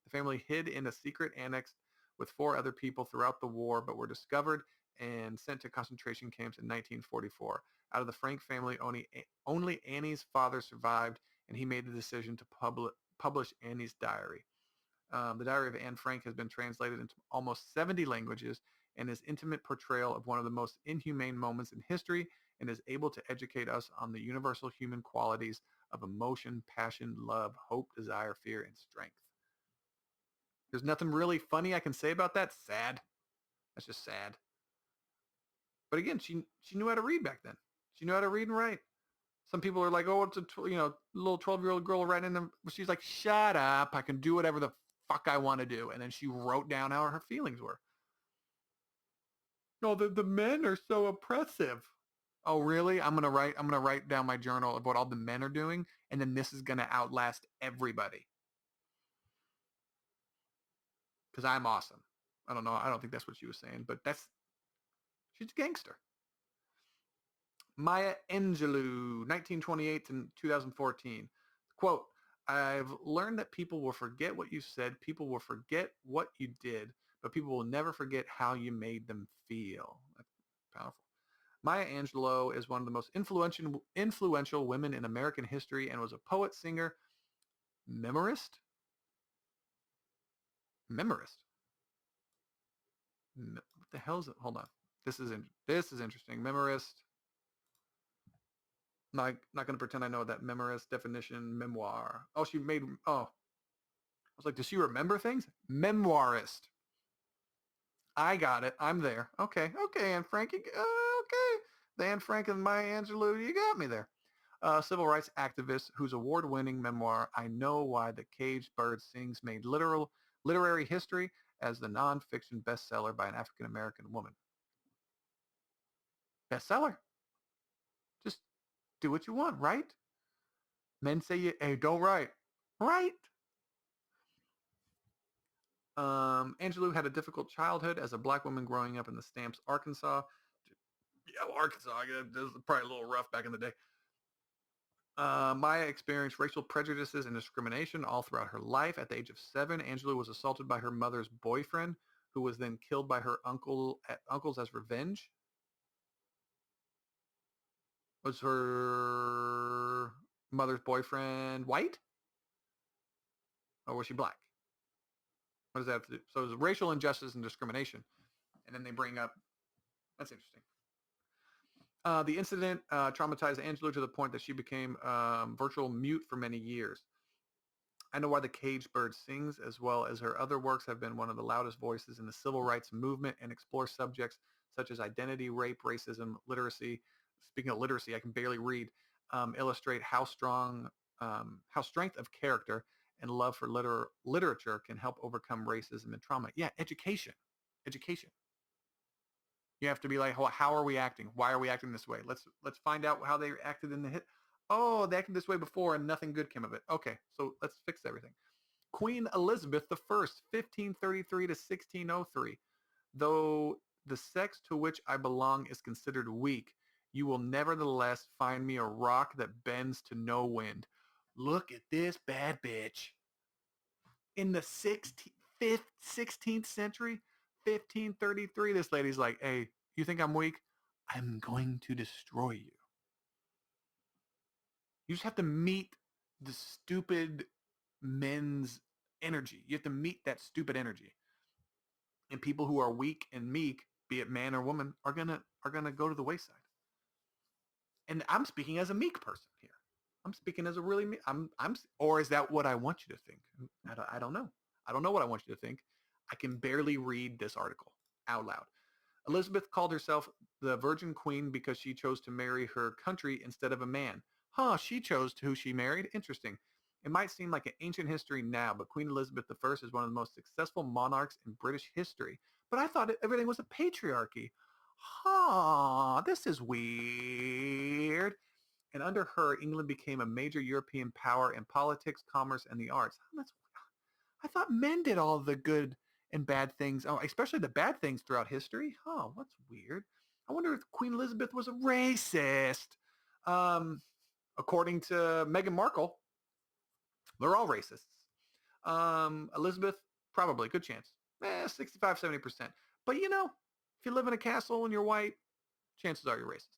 The family hid in a secret annex with 4 other people throughout the war, but were discovered and sent to concentration camps in 1944. Out of the Frank family, only Annie's father survived, and he made the decision to publish Annie's diary. The Diary of Anne Frank has been translated into almost 70 languages, and his intimate portrayal of one of the most inhumane moments in history, and is able to educate us on the universal human qualities of emotion, passion, love, hope, desire, fear, and strength. There's nothing really funny I can say about that. Sad. That's just sad. But again, she knew how to read back then. She knew how to read and write. Some people are like, oh, it's a little 12-year-old girl writing them. She's like, shut up. I can do whatever the fuck I want to do. And then she wrote down how her feelings were. No, the men are so oppressive. Oh, really? I'm gonna write down my journal of what all the men are doing, and then this is gonna outlast everybody because I'm awesome. I don't know. I don't think that's what she was saying, but she's a gangster. Maya Angelou, 1928 to 2014. Quote, I've learned that people will forget what you said, people will forget what you did, but people will never forget how you made them feel. That's powerful. Maya Angelou is one of the most influential women in American history and was a poet, singer, memorist. Memorist. What the hell is it? Hold on. This is interesting. Memorist. Not going to pretend I know that memorist definition. Memoir. Oh, she made. Oh, I was like, does she remember things? Memoirist. I got it. I'm there. Okay. Okay, Anne Frank. Okay. The Anne Frank and Maya Angelou. You got me there. Civil rights activist whose award-winning memoir, I Know Why the Caged Bird Sings, made literary history as the nonfiction bestseller by an African-American woman. Bestseller. Just do what you want, right? Men say you, hey, don't write. Right? Angelou had a difficult childhood as a black woman growing up in the Stamps, Arkansas. Yeah, well, Arkansas, this was probably a little rough back in the day. Maya experienced racial prejudices and discrimination all throughout her life. At the age of 7, Angelou was assaulted by her mother's boyfriend, who was then killed by her uncles as revenge. Was her mother's boyfriend white, or was she black? What does that have to do? So it was racial injustice and discrimination, and then they bring up that's interesting. The incident traumatized Angelou to the point that she became virtual mute for many years. I Know Why the Caged Bird Sings, as well as her other works, have been one of the loudest voices in the civil rights movement and explore subjects such as identity, rape, racism, literacy. Speaking of literacy, I can barely read. Illustrate how strength of character and love for literature can help overcome racism and trauma. Yeah, education. You have to be like, how are we acting? Why are we acting this way? Let's find out how they acted in the hit. Oh, they acted this way before and nothing good came of it. Okay, so let's fix everything. Queen Elizabeth I, 1533 to 1603. Though the sex to which I belong is considered weak, you will nevertheless find me a rock that bends to no wind. Look at this bad bitch. In the 16th century, 1533, this lady's like, hey, you think I'm weak? I'm going to destroy you. You just have to meet the stupid men's energy. You have to meet that stupid energy. And people who are weak and meek, be it man or woman, are gonna go to the wayside. And I'm speaking as a meek person here. I'm speaking as a really meek. Or is that what I want you to think? I don't know. I don't know what I want you to think. I can barely read this article out loud. Elizabeth called herself the Virgin Queen because she chose to marry her country instead of a man. Huh, she chose who she married? Interesting. It might seem like an ancient history now, but Queen Elizabeth I is one of the most successful monarchs in British history. But I thought everything was a patriarchy. Huh, this is weird. And under her, England became a major European power in politics, commerce, and the arts. I thought men did all the good and bad things, especially the bad things throughout history. Oh, what's weird? I wonder if Queen Elizabeth was a racist. Um, According to Meghan Markle, they're all racists. Elizabeth, probably, good chance. 65, 70%. But if you live in a castle and you're white, chances are you're racist.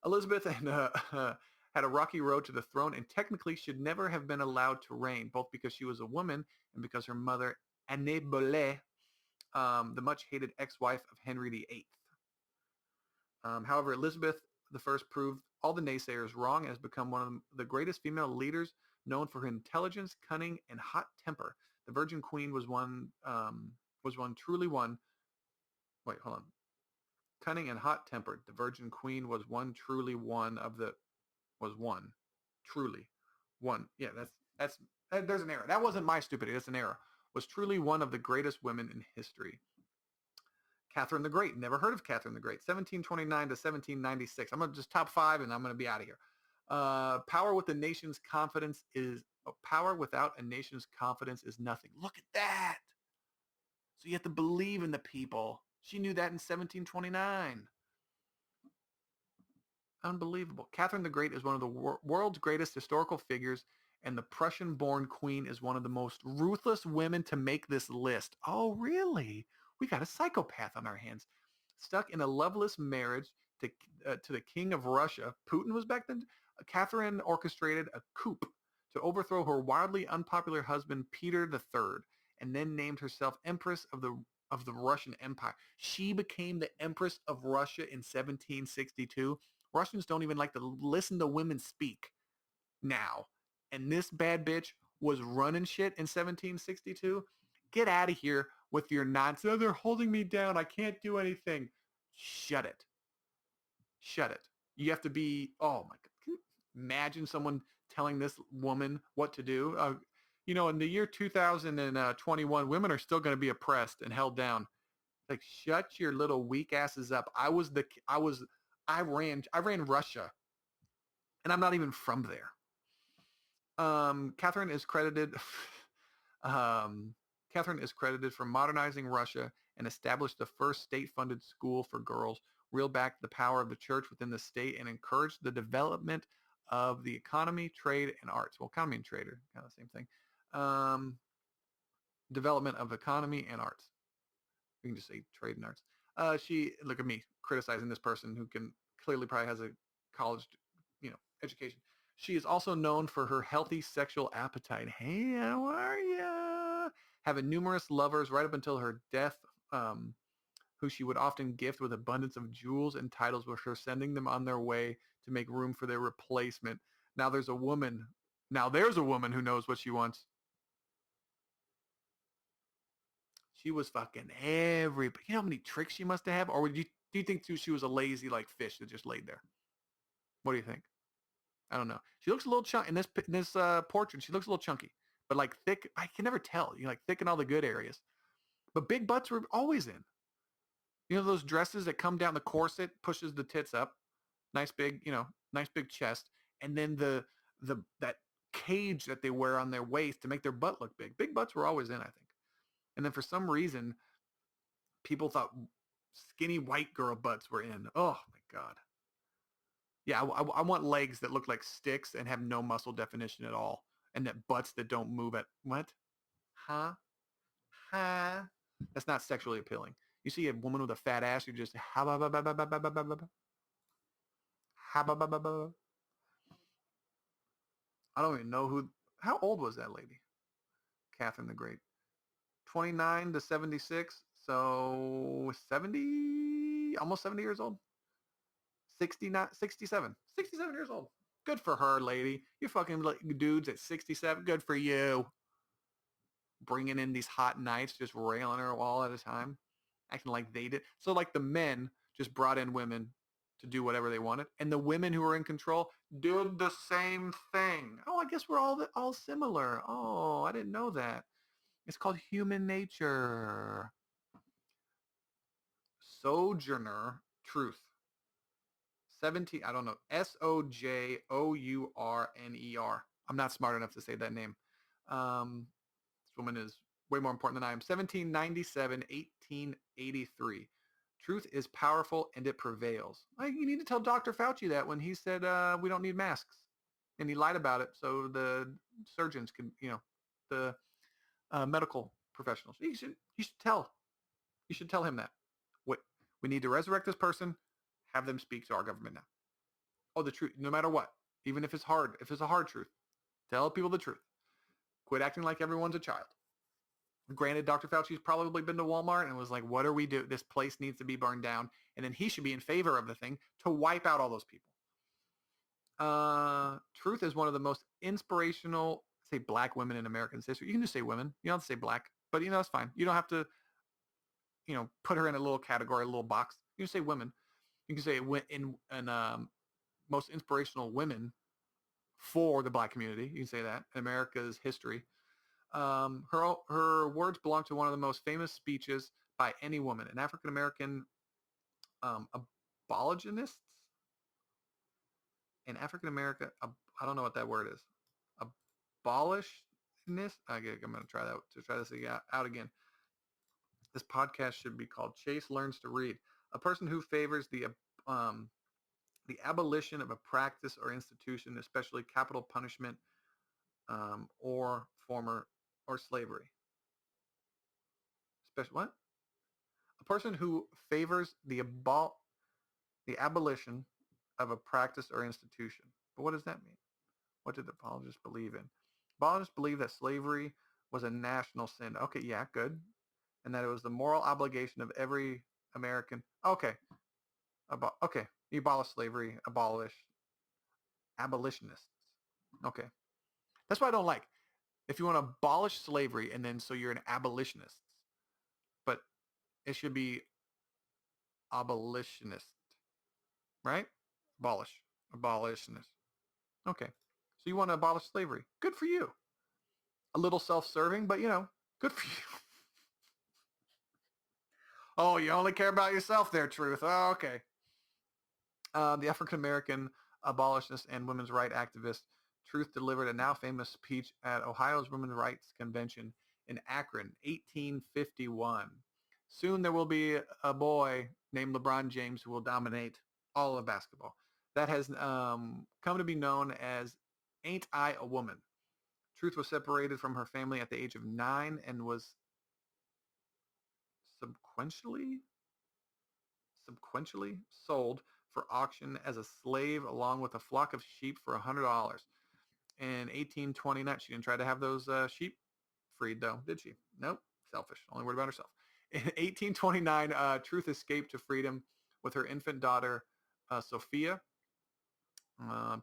Elizabeth had a rocky road to the throne and technically should never have been allowed to reign, both because she was a woman and because her mother, Anne Boleyn, the much-hated ex-wife of Henry VIII. However, Elizabeth the First proved all the naysayers wrong and has become one of the greatest female leaders, known for her intelligence, cunning, and hot temper. The Virgin Queen was one truly one. Wait, hold on. Cunning and hot-tempered. The Virgin Queen was one truly one of the was one. Truly. One. Yeah, there's an error. That wasn't my stupidity. That's an error. Was truly one of the greatest women in history. Catherine the Great. Never heard of Catherine the Great. 1729 to 1796. I'm going to just top five and I'm going to be out of here. Power with the nation's confidence is power without a nation's confidence is nothing. Look at that. So you have to believe in the people. She knew that in 1729. Unbelievable. Catherine the Great is one of the world's greatest historical figures, and the Prussian-born queen is one of the most ruthless women to make this list. Oh, really? We got a psychopath on our hands. Stuck in a loveless marriage to the king of Russia, Putin was back then. Catherine orchestrated a coup to overthrow her wildly unpopular husband, Peter III, and then named herself Empress of the Russian Empire. She became the Empress of Russia in 1762. Russians don't even like to listen to women speak now. And this bad bitch was running shit in 1762. Get out of here with your nonsense. Oh, they're holding me down. I can't do anything. Shut it. Shut it. You have to be, oh my God. Can you imagine someone telling this woman what to do? In the year 2021, women are still going to be oppressed and held down. Like, shut your little weak asses up. I ran Russia, and I'm not even from there. Catherine is credited. um, Catherine is credited for modernizing Russia and established the first state-funded school for girls, reeled back the power of the church within the state, and encouraged the development of the economy, trade, and arts. Well, economy and trade are kind of the same thing. Development of economy and arts. We can just say trade and arts. Look at me criticizing this person who can clearly probably has a college, education. She is also known for her healthy sexual appetite. Hey, how are ya? Having numerous lovers right up until her death, who she would often gift with abundance of jewels and titles, with her sending them on their way to make room for their replacement. Now there's a woman. Now there's a woman who knows what she wants. She was fucking everybody. You know how many tricks she must have? Or do you think she was a lazy like fish that just laid there? What do you think? I don't know. She looks a little chunky in this portrait. She looks a little chunky, but like thick. I can never tell. Like thick in all the good areas. But big butts were always in. Those dresses that come down the corset, pushes the tits up, nice big chest, and then the that cage that they wear on their waist to make their butt look big. Big butts were always in, I think. And then for some reason, people thought skinny white girl butts were in. Oh my God. Yeah, I want legs that look like sticks and have no muscle definition at all. And that butts that don't move at what? Huh? Huh? That's not sexually appealing. You see a woman with a fat ass who just ha ba ba ba ba ba ba ba ba ba ha ba ba ba ba. I don't even know who. How old was that lady? Catherine the Great. 29 to 76. So 70, almost 70 years old. 69, 67. 67 years old. Good for her, lady. You fucking dudes at 67. Good for you. Bringing in these hot knights, just railing her all at a time, acting like they did. So like the men just brought in women to do whatever they wanted, and the women who were in control did the same thing. Oh, I guess we're all similar. Oh, I didn't know that. It's called human nature. Sojourner Truth. 17, I don't know. Sojourner. I'm not smart enough to say that name. This woman is way more important than I am. 1797, 1883. Truth is powerful and it prevails. You need to tell Dr. Fauci that when he said we don't need masks. And he lied about it so the surgeons can, the medical professionals. You should tell him that. What we need to resurrect this person, have them speak to our government now. Oh, the truth, no matter what, even if it's hard, if it's a hard truth, tell people the truth. Quit acting like everyone's a child. Granted, Dr. Fauci's probably been to Walmart and was like, what are we doing? This place needs to be burned down. And then he should be in favor of the thing to wipe out all those people. Truth is one of the most inspirational, say black women in American history. You can just say women. You don't have to say black, but that's fine. You don't have to, put her in a little category, a little box. You can say women. You can say in most inspirational women for the black community. You can say that in America's history. Her words belong to one of the most famous speeches by any woman, an African American abolitionist in African America. I don't know what that word is. Abolitionist. I'm going to try this out again. This podcast should be called Chase Learns to Read. A person who favors the abolition of a practice or institution, especially capital punishment or slavery. Special what? A person who favors the abolition of a practice or institution. But what does that mean? What did the apologists believe in? Aboligists believe that slavery was a national sin. Okay, yeah, good. And that it was the moral obligation of every American. Okay. Okay. You abolish slavery, abolitionists. Okay. That's what I don't like. If you want to abolish slavery and then so you're an abolitionist. But it should be abolitionist. Right? Abolitionist. Okay. So you want to abolish slavery. Good for you. A little self-serving, but good for you. Oh, you only care about yourself there, Truth. Oh, okay. The African-American abolitionist and women's rights activist Truth delivered a now famous speech at Ohio's Women's Rights Convention in Akron, 1851. Soon there will be a boy named LeBron James who will dominate all of basketball. That has come to be known as Ain't I a Woman? Truth was separated from her family at the age of 9 and was subsequently sold for auction as a slave along with a flock of sheep for $100. In 1829, she didn't try to have those sheep freed though, did she? Nope, selfish, only worried about herself. In 1829, Truth escaped to freedom with her infant daughter, Sophia,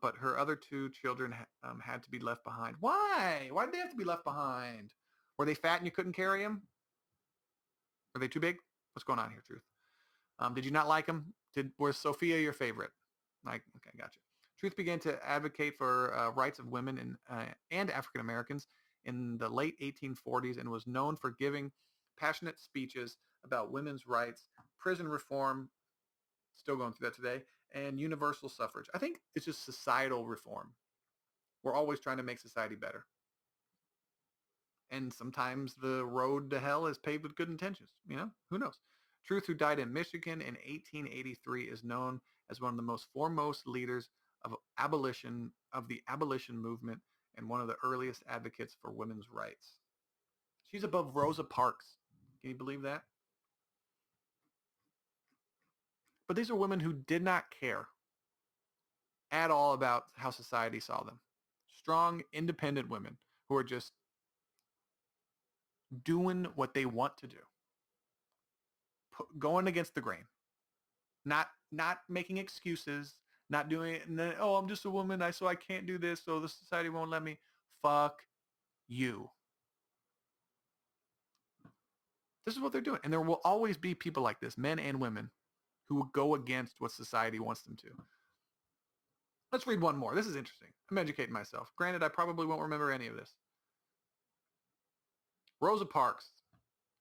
but her other two children had to be left behind. Why? Why did they have to be left behind? Were they fat and you couldn't carry them? Were they too big? What's going on here, Truth? Did you not like them? Was Sophia your favorite? Okay, gotcha. Truth began to advocate for rights of women and African Americans in the late 1840s and was known for giving passionate speeches about women's rights, prison reform, still going through that today, and universal suffrage. I think it's just societal reform. We're always trying to make society better. And sometimes the road to hell is paved with good intentions. Who knows? Truth, who died in Michigan in 1883, is known as one of the most foremost leaders of the abolition movement and one of the earliest advocates for women's rights. She's above Rosa Parks. Can you believe that? But these are women who did not care at all about how society saw them. Strong, independent women who are just doing what they want to do. Going against the grain. Not making excuses, not doing it, and then, oh, I'm just a woman, so I can't do this, so the society won't let me. Fuck you. This is what they're doing. And there will always be people like this, men and women, who will go against what society wants them to. Let's read one more. This is interesting. I'm educating myself. Granted, I probably won't remember any of this. Rosa Parks,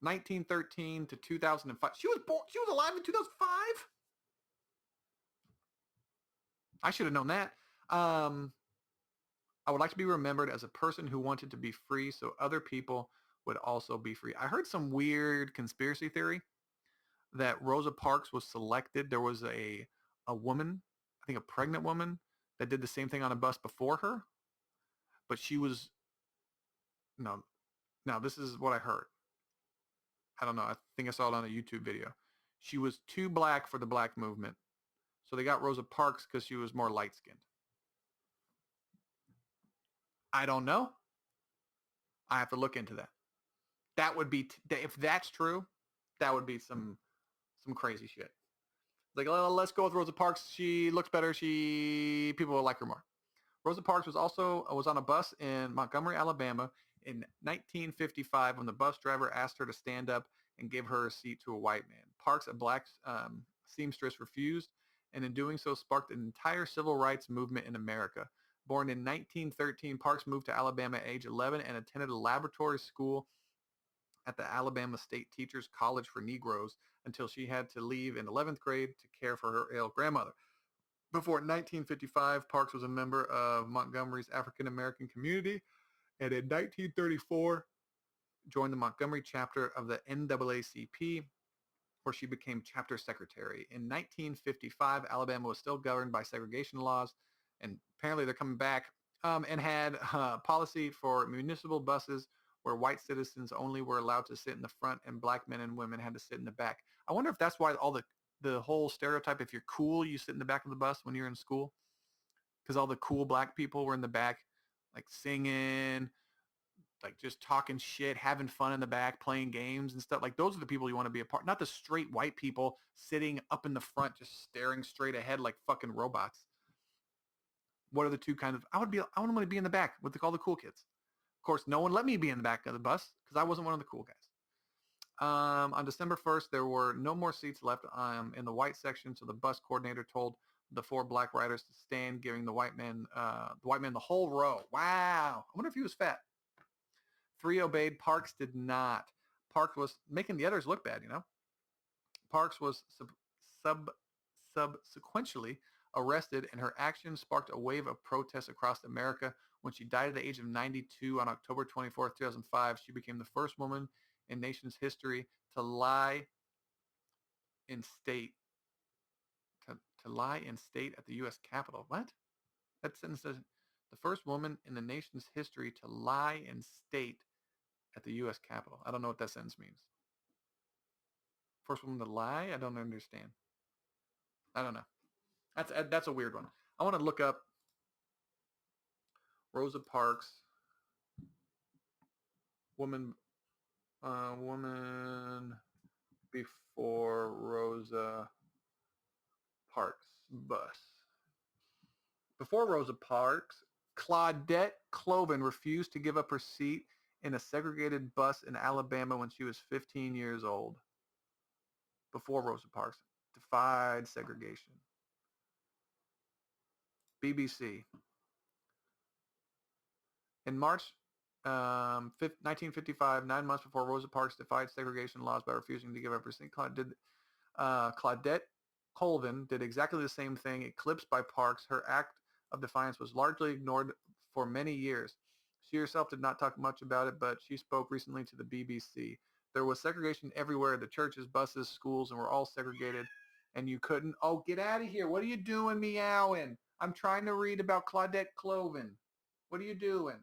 1913 to 2005. She was alive in 2005? I should have known that. I would like to be remembered as a person who wanted to be free so other people would also be free. I heard some weird conspiracy theory that Rosa Parks was selected. There was a woman, I think a pregnant woman, that did the same thing on a bus before her. But she was, no, this is what I heard. I don't know. I think I saw it on a YouTube video. She was too black for the black movement. So they got Rosa Parks because she was more light-skinned. I don't know. I have to look into that. That would be, if that's true, that would be some crazy shit. Like, let's go with Rosa Parks. She looks better. People will like her more. Rosa Parks was on a bus in Montgomery, Alabama in 1955 when the bus driver asked her to stand up and give her a seat to a white man. Parks, a black seamstress, refused, and in doing so sparked an entire civil rights movement in America. Born in 1913, Parks moved to Alabama at age 11 and attended a laboratory school at the Alabama State Teachers College for Negroes until she had to leave in 11th grade to care for her ill grandmother. Before 1955, Parks was a member of Montgomery's African American community, and in 1934 joined the Montgomery chapter of the NAACP, where she became chapter secretary. In 1955, Alabama was still governed by segregation laws, and apparently they're coming back, and had policy for municipal buses where white citizens only were allowed to sit in the front and black men and women had to sit in the back. I wonder if that's why all the whole stereotype, if you're cool, you sit in the back of the bus when you're in school, because all the cool black people were in the back, like singing, like just talking shit, having fun in the back, playing games and stuff. Like those are the people you want to be a part, not the straight white people sitting up in the front, just staring straight ahead like fucking robots. What are the two kinds of, I want to be in the back with all the cool kids. Of course, no one let me be in the back of the bus because I wasn't one of the cool guys. On December 1st, there were no more seats left in the white section, so the bus coordinator told the four black riders to stand, giving the white man the whole row. Wow. I wonder if he was fat. 3 obeyed. Parks did not. Parks was making the others look bad, you know. Parks was subsequently arrested, and her actions sparked a wave of protests across America. When she died at the age of 92 on October 24th, 2005, she became the first woman in nation's history to lie in state to lie in state at the U.S. Capitol. What? That sentence says the first woman in the nation's history to lie in state at the U.S. Capitol. I don't know what that sentence means. First woman to lie? I don't understand. I don't know. That's a weird one. I want to look up Rosa Parks, woman before Rosa Parks bus. Before Rosa Parks, Claudette Cloven refused to give up her seat in a segregated bus in Alabama when she was 15 years old. Before Rosa Parks, defied segregation. BBC. In March 1955, 9 months before Rosa Parks defied segregation laws by refusing to give up her seat, Claudette Colvin did exactly the same thing. Eclipsed by Parks, her act of defiance was largely ignored for many years. She herself did not talk much about it, but she spoke recently to the BBC. There was segregation everywhere. The churches, buses, schools, and we're all segregated. And you couldn't. Oh, get out of here. What are you doing meowing? I'm trying to read about Claudette Cloven. What are you doing?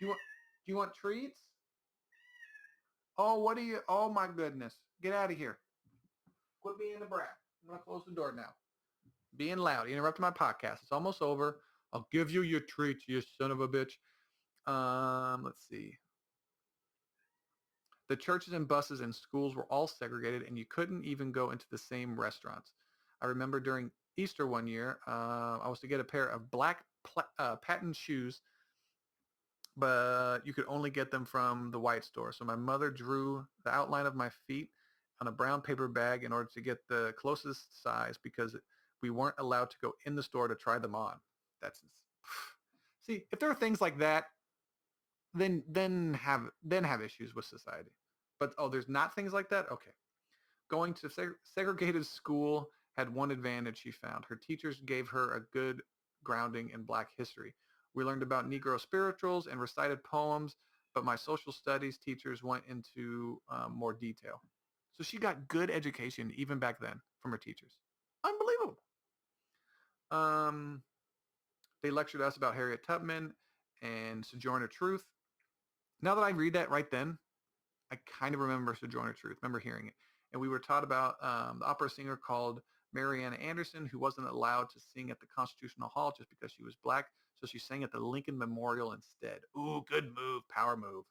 Do you want treats? Oh, what are you? Oh my goodness. Get out of here. Quit being a brat. I'm going to close the door now. Being loud. You interrupted my podcast. It's almost over. I'll give you your treats, you son of a bitch. Let's see. The churches and buses and schools were all segregated, and you couldn't even go into the same restaurants. I remember during Easter one year, I was to get a pair of black patent shoes, but you could only get them from the white store. So my mother drew the outline of my feet on a brown paper bag in order to get the closest size because we weren't allowed to go in the store to try them on. See, if there are things like that, then have issues with society. But there's not things like that? Okay. Going to segregated school had one advantage she found. Her teachers gave her a good grounding in Black history. We learned about Negro spirituals and recited poems, but my social studies teachers went into more detail. So she got good education even back then from her teachers. Unbelievable. They lectured us about Harriet Tubman and Sojourner Truth. Now that I read that right then, I kind of remember Sojourner Truth, remember hearing it. And we were taught about the opera singer called Marianna Anderson, who wasn't allowed to sing at the Constitutional Hall just because she was Black. So she sang at the Lincoln Memorial instead. Ooh, good move, power move.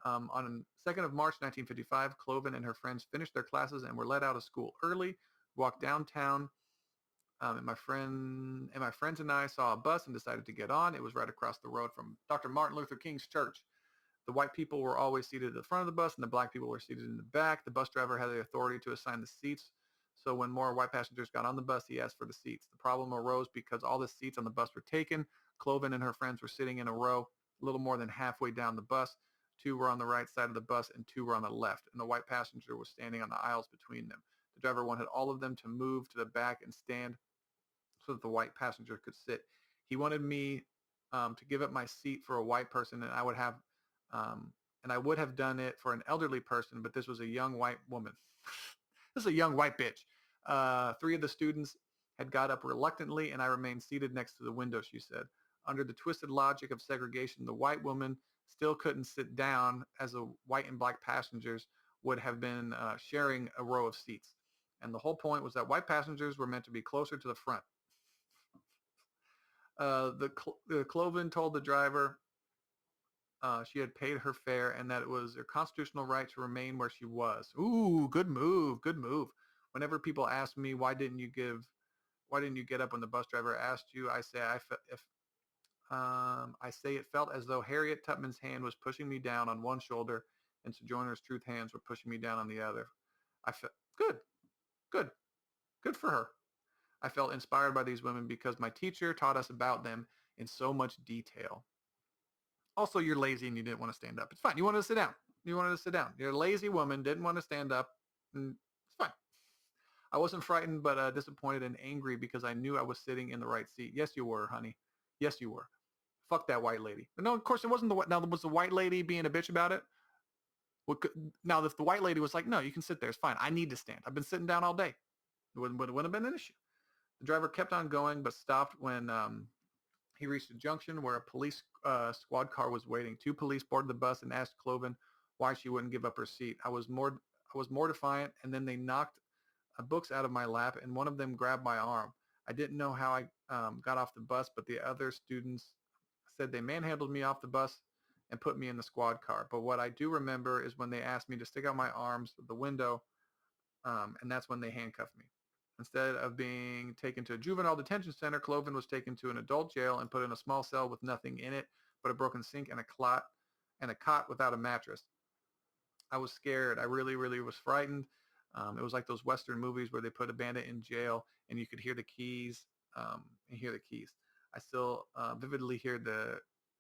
On 2nd of March, 1955, Cloven and her friends finished their classes and were let out of school early, walked downtown, and my friends and I saw a bus and decided to get on. It was right across the road from Dr. Martin Luther King's church. The white people were always seated at the front of the bus, and the black people were seated in the back. The bus driver had the authority to assign the seats, So when more white passengers got on the bus, he asked for the seats. The problem arose because all the seats on the bus were taken. Cloven and her friends were sitting in a row, a little more than halfway down the bus. Two were on the right side of the bus and two were on the left, and the white passenger was standing on the aisles between them. The driver wanted all of them to move to the back and stand so that the white passenger could sit. He wanted me to give up my seat for a white person, and um, I would have done it for an elderly person, but this was a young white woman. This is a young white bitch. Three of the students had got up reluctantly, and I remained seated next to the window, she said. Under the twisted logic of segregation, the white woman still couldn't sit down as the white and black passengers would have been sharing a row of seats. And the whole point was that white passengers were meant to be closer to the front. The Cloven told the driver she had paid her fare and that it was her constitutional right to remain where she was. Ooh, good move, good move. Whenever people ask me why didn't you get up when the bus driver asked you, I say it felt as though Harriet Tubman's hand was pushing me down on one shoulder and Sojourner's Truth hands were pushing me down on the other. I felt good, good, good for her. I felt inspired by these women because my teacher taught us about them in so much detail. Also, you're lazy and you didn't want to stand up. It's fine. You wanted to sit down. You wanted to sit down. You're a lazy woman, didn't want to stand up. It's fine. I wasn't frightened, but disappointed and angry because I knew I was sitting in the right seat. Yes, you were, honey. Yes, you were. Fuck that white lady. But no, of course, it wasn't the. Now, was the white lady being a bitch about it? Now, if the white lady was like, no, you can sit there. It's fine. I need to stand. I've been sitting down all day. It wouldn't have been an issue. The driver kept on going, but stopped when he reached a junction where a police squad car was waiting. Two police boarded the bus and asked Cloven why she wouldn't give up her seat. I was more defiant, and then they knocked books out of my lap, and one of them grabbed my arm. I didn't know how I got off the bus, but the other students said they manhandled me off the bus and put me in the squad car. But what I do remember is when they asked me to stick out my arms at the window, and that's when they handcuffed me. Instead of being taken to a juvenile detention center, Cloven was taken to an adult jail and put in a small cell with nothing in it but a broken sink and a cot without a mattress. I was scared. I really, really was frightened. It was like those Western movies where they put a bandit in jail and you could hear the keys. I still vividly hear the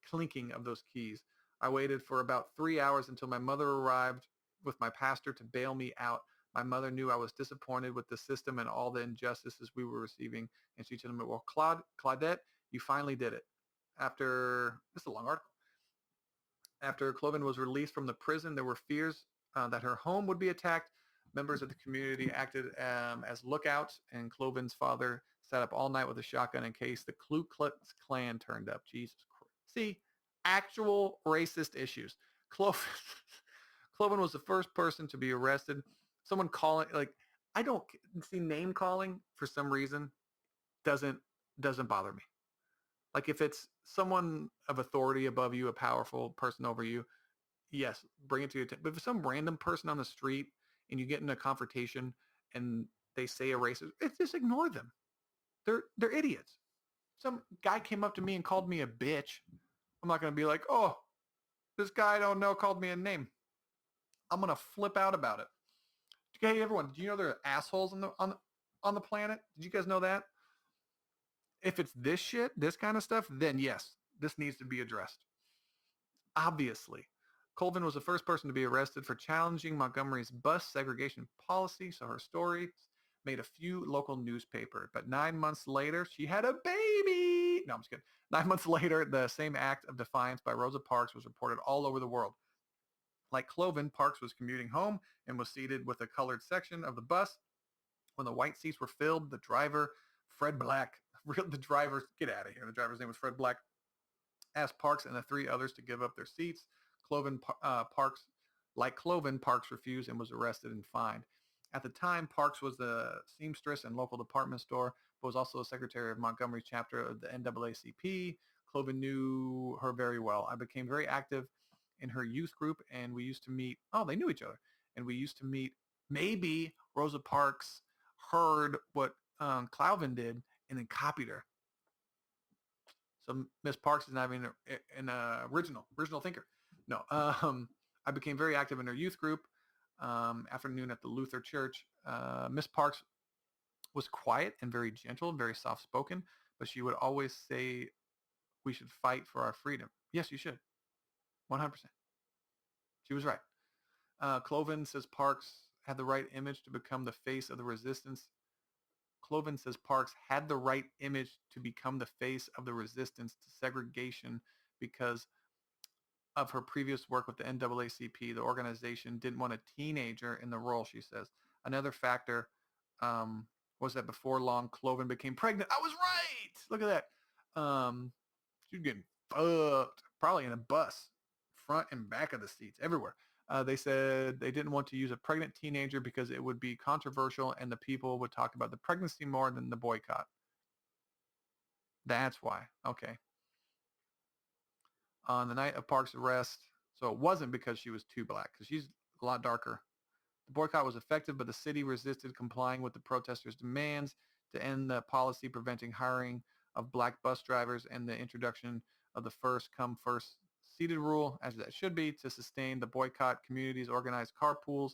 clinking of those keys. I waited for about 3 hours until my mother arrived with my pastor to bail me out. My mother knew I was disappointed with the system and all the injustices we were receiving. And she told me, well, Claudette, you finally did it. This is a long article. After Cloven was released from the prison, there were fears that her home would be attacked. Members of the community acted as lookouts, and Cloven's father sat up all night with a shotgun in case the Ku Klux Klan turned up. Jesus Christ. See, actual racist issues. Cloven, Cloven was the first person to be arrested. Someone calling, like, I don't see name calling for some reason doesn't bother me. Like if it's someone of authority above you, a powerful person over you, yes, bring it to your attention. But if it's some random person on the street and you get in a confrontation and they say a racist, just ignore them. They're idiots. Some guy came up to me and called me a bitch. I'm not going to be like, oh, this guy I don't know called me a name. I'm going to flip out about it. Hey, everyone, do you know there are assholes on the planet? Did you guys know that? If it's this shit, this kind of stuff, then yes, this needs to be addressed. Obviously. Colvin was the first person to be arrested for challenging Montgomery's bus segregation policy, so her story made a few local newspapers. But 9 months later, she had a baby. No, I'm just kidding. 9 months later, the same act of defiance by Rosa Parks was reported all over the world. Like Cloven, Parks was commuting home and was seated with a colored section of the bus. When the white seats were filled, the driver, Fred Black, the driver's, get out of here. The driver's name was Fred Black, asked Parks and the three others to give up their seats. Parks refused and was arrested and fined. At the time, Parks was the seamstress and local department store, but was also a secretary of Montgomery's chapter of the NAACP. Cloven knew her very well. I became very active in her youth group, and we used to meet. Oh, they knew each other. And we used to meet. Maybe Rosa Parks heard what Cloven did and then copied her. So Miss Parks is not even an original thinker. No, I became very active in her youth group. Afternoon at the Luther Church. Miss Parks was quiet and very gentle, very soft-spoken, but she would always say we should fight for our freedom. Yes, you should. 100%. She was right. Cloven says Parks had the right image to become the face of the resistance. Cloven says Parks had the right image to become the face of the resistance to segregation because of her previous work with the NAACP. The organization didn't want a teenager in the role, she says. Another factor was that before long, Cloven became pregnant. I was right. Look at that. She was getting fucked, probably in a bus, front and back of the seats, everywhere. They said they didn't want to use a pregnant teenager because it would be controversial and the people would talk about the pregnancy more than the boycott. That's why. Okay. On the night of Park's arrest, so it wasn't because she was too black, because she's a lot darker. The boycott was effective, but the city resisted complying with the protesters' demands to end the policy preventing hiring of black bus drivers and the introduction of the first come first seated rule, as that should be, to sustain the boycott. Communities organized carpools,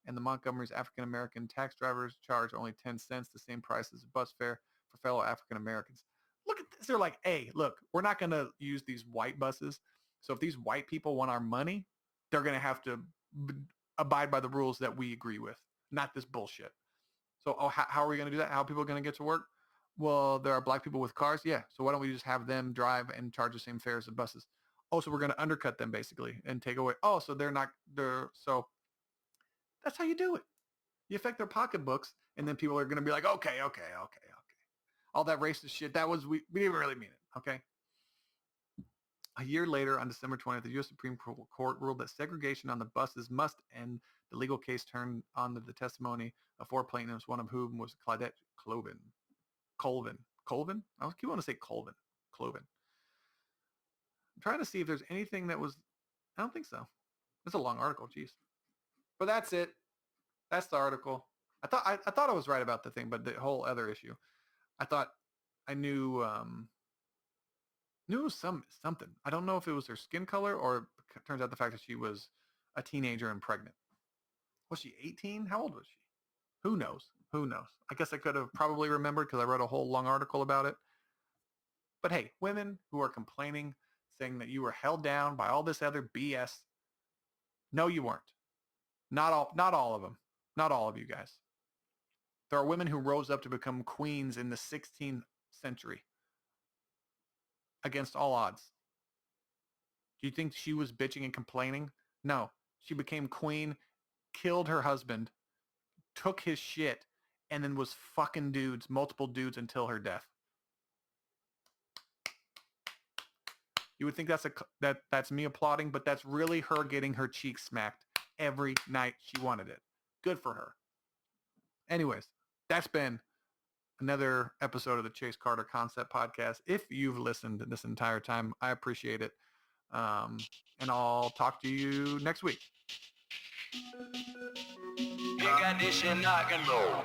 and the Montgomery's African-American tax drivers charge only 10 cents, the same price as a bus fare for fellow African-Americans. Look at this. They're like, hey, look, we're not going to use these white buses. So if these white people want our money, they're going to have to abide by the rules that we agree with, not this bullshit. So how are we going to do that? How are people going to get to work? Well, there are black people with cars. Yeah. So why don't we just have them drive and charge the same fare as the buses? Oh, so we're going to undercut them basically and take away. Oh, so so that's how you do it. You affect their pocketbooks, and then people are going to be like, okay. All that racist shit, we didn't really mean it, okay? A year later, on December 20th, the U.S. Supreme Court ruled that segregation on the buses must end. The legal case turned on the testimony of 4 plaintiffs, one of whom was Claudette Colvin. I keep wanting to say Colvin. Cloven. I'm trying to see if there's anything that was, I don't think so. It's a long article, jeez. But that's it. That's the article. I thought I was right about the thing, but the whole other issue, I thought I knew it was something. I don't know if it was her skin color or it turns out the fact that she was a teenager and pregnant. Was she 18? How old was she? Who knows? I guess I could have probably remembered because I wrote a whole long article about it. But hey, women who are complaining, saying that you were held down by all this other BS. No, you weren't. Not all of them. Not all of you guys. There are women who rose up to become queens in the 16th century against all odds. Do you think she was bitching and complaining? No. She became queen, killed her husband, took his shit, and then was fucking multiple dudes until her death. You would think that's me applauding, but that's really her getting her cheeks smacked every night she wanted it. Good for her. Anyways, that's been another episode of the Chase Carter Concept Podcast. If you've listened this entire time, I appreciate it. And I'll talk to you next week. You got this shit knocking, bro.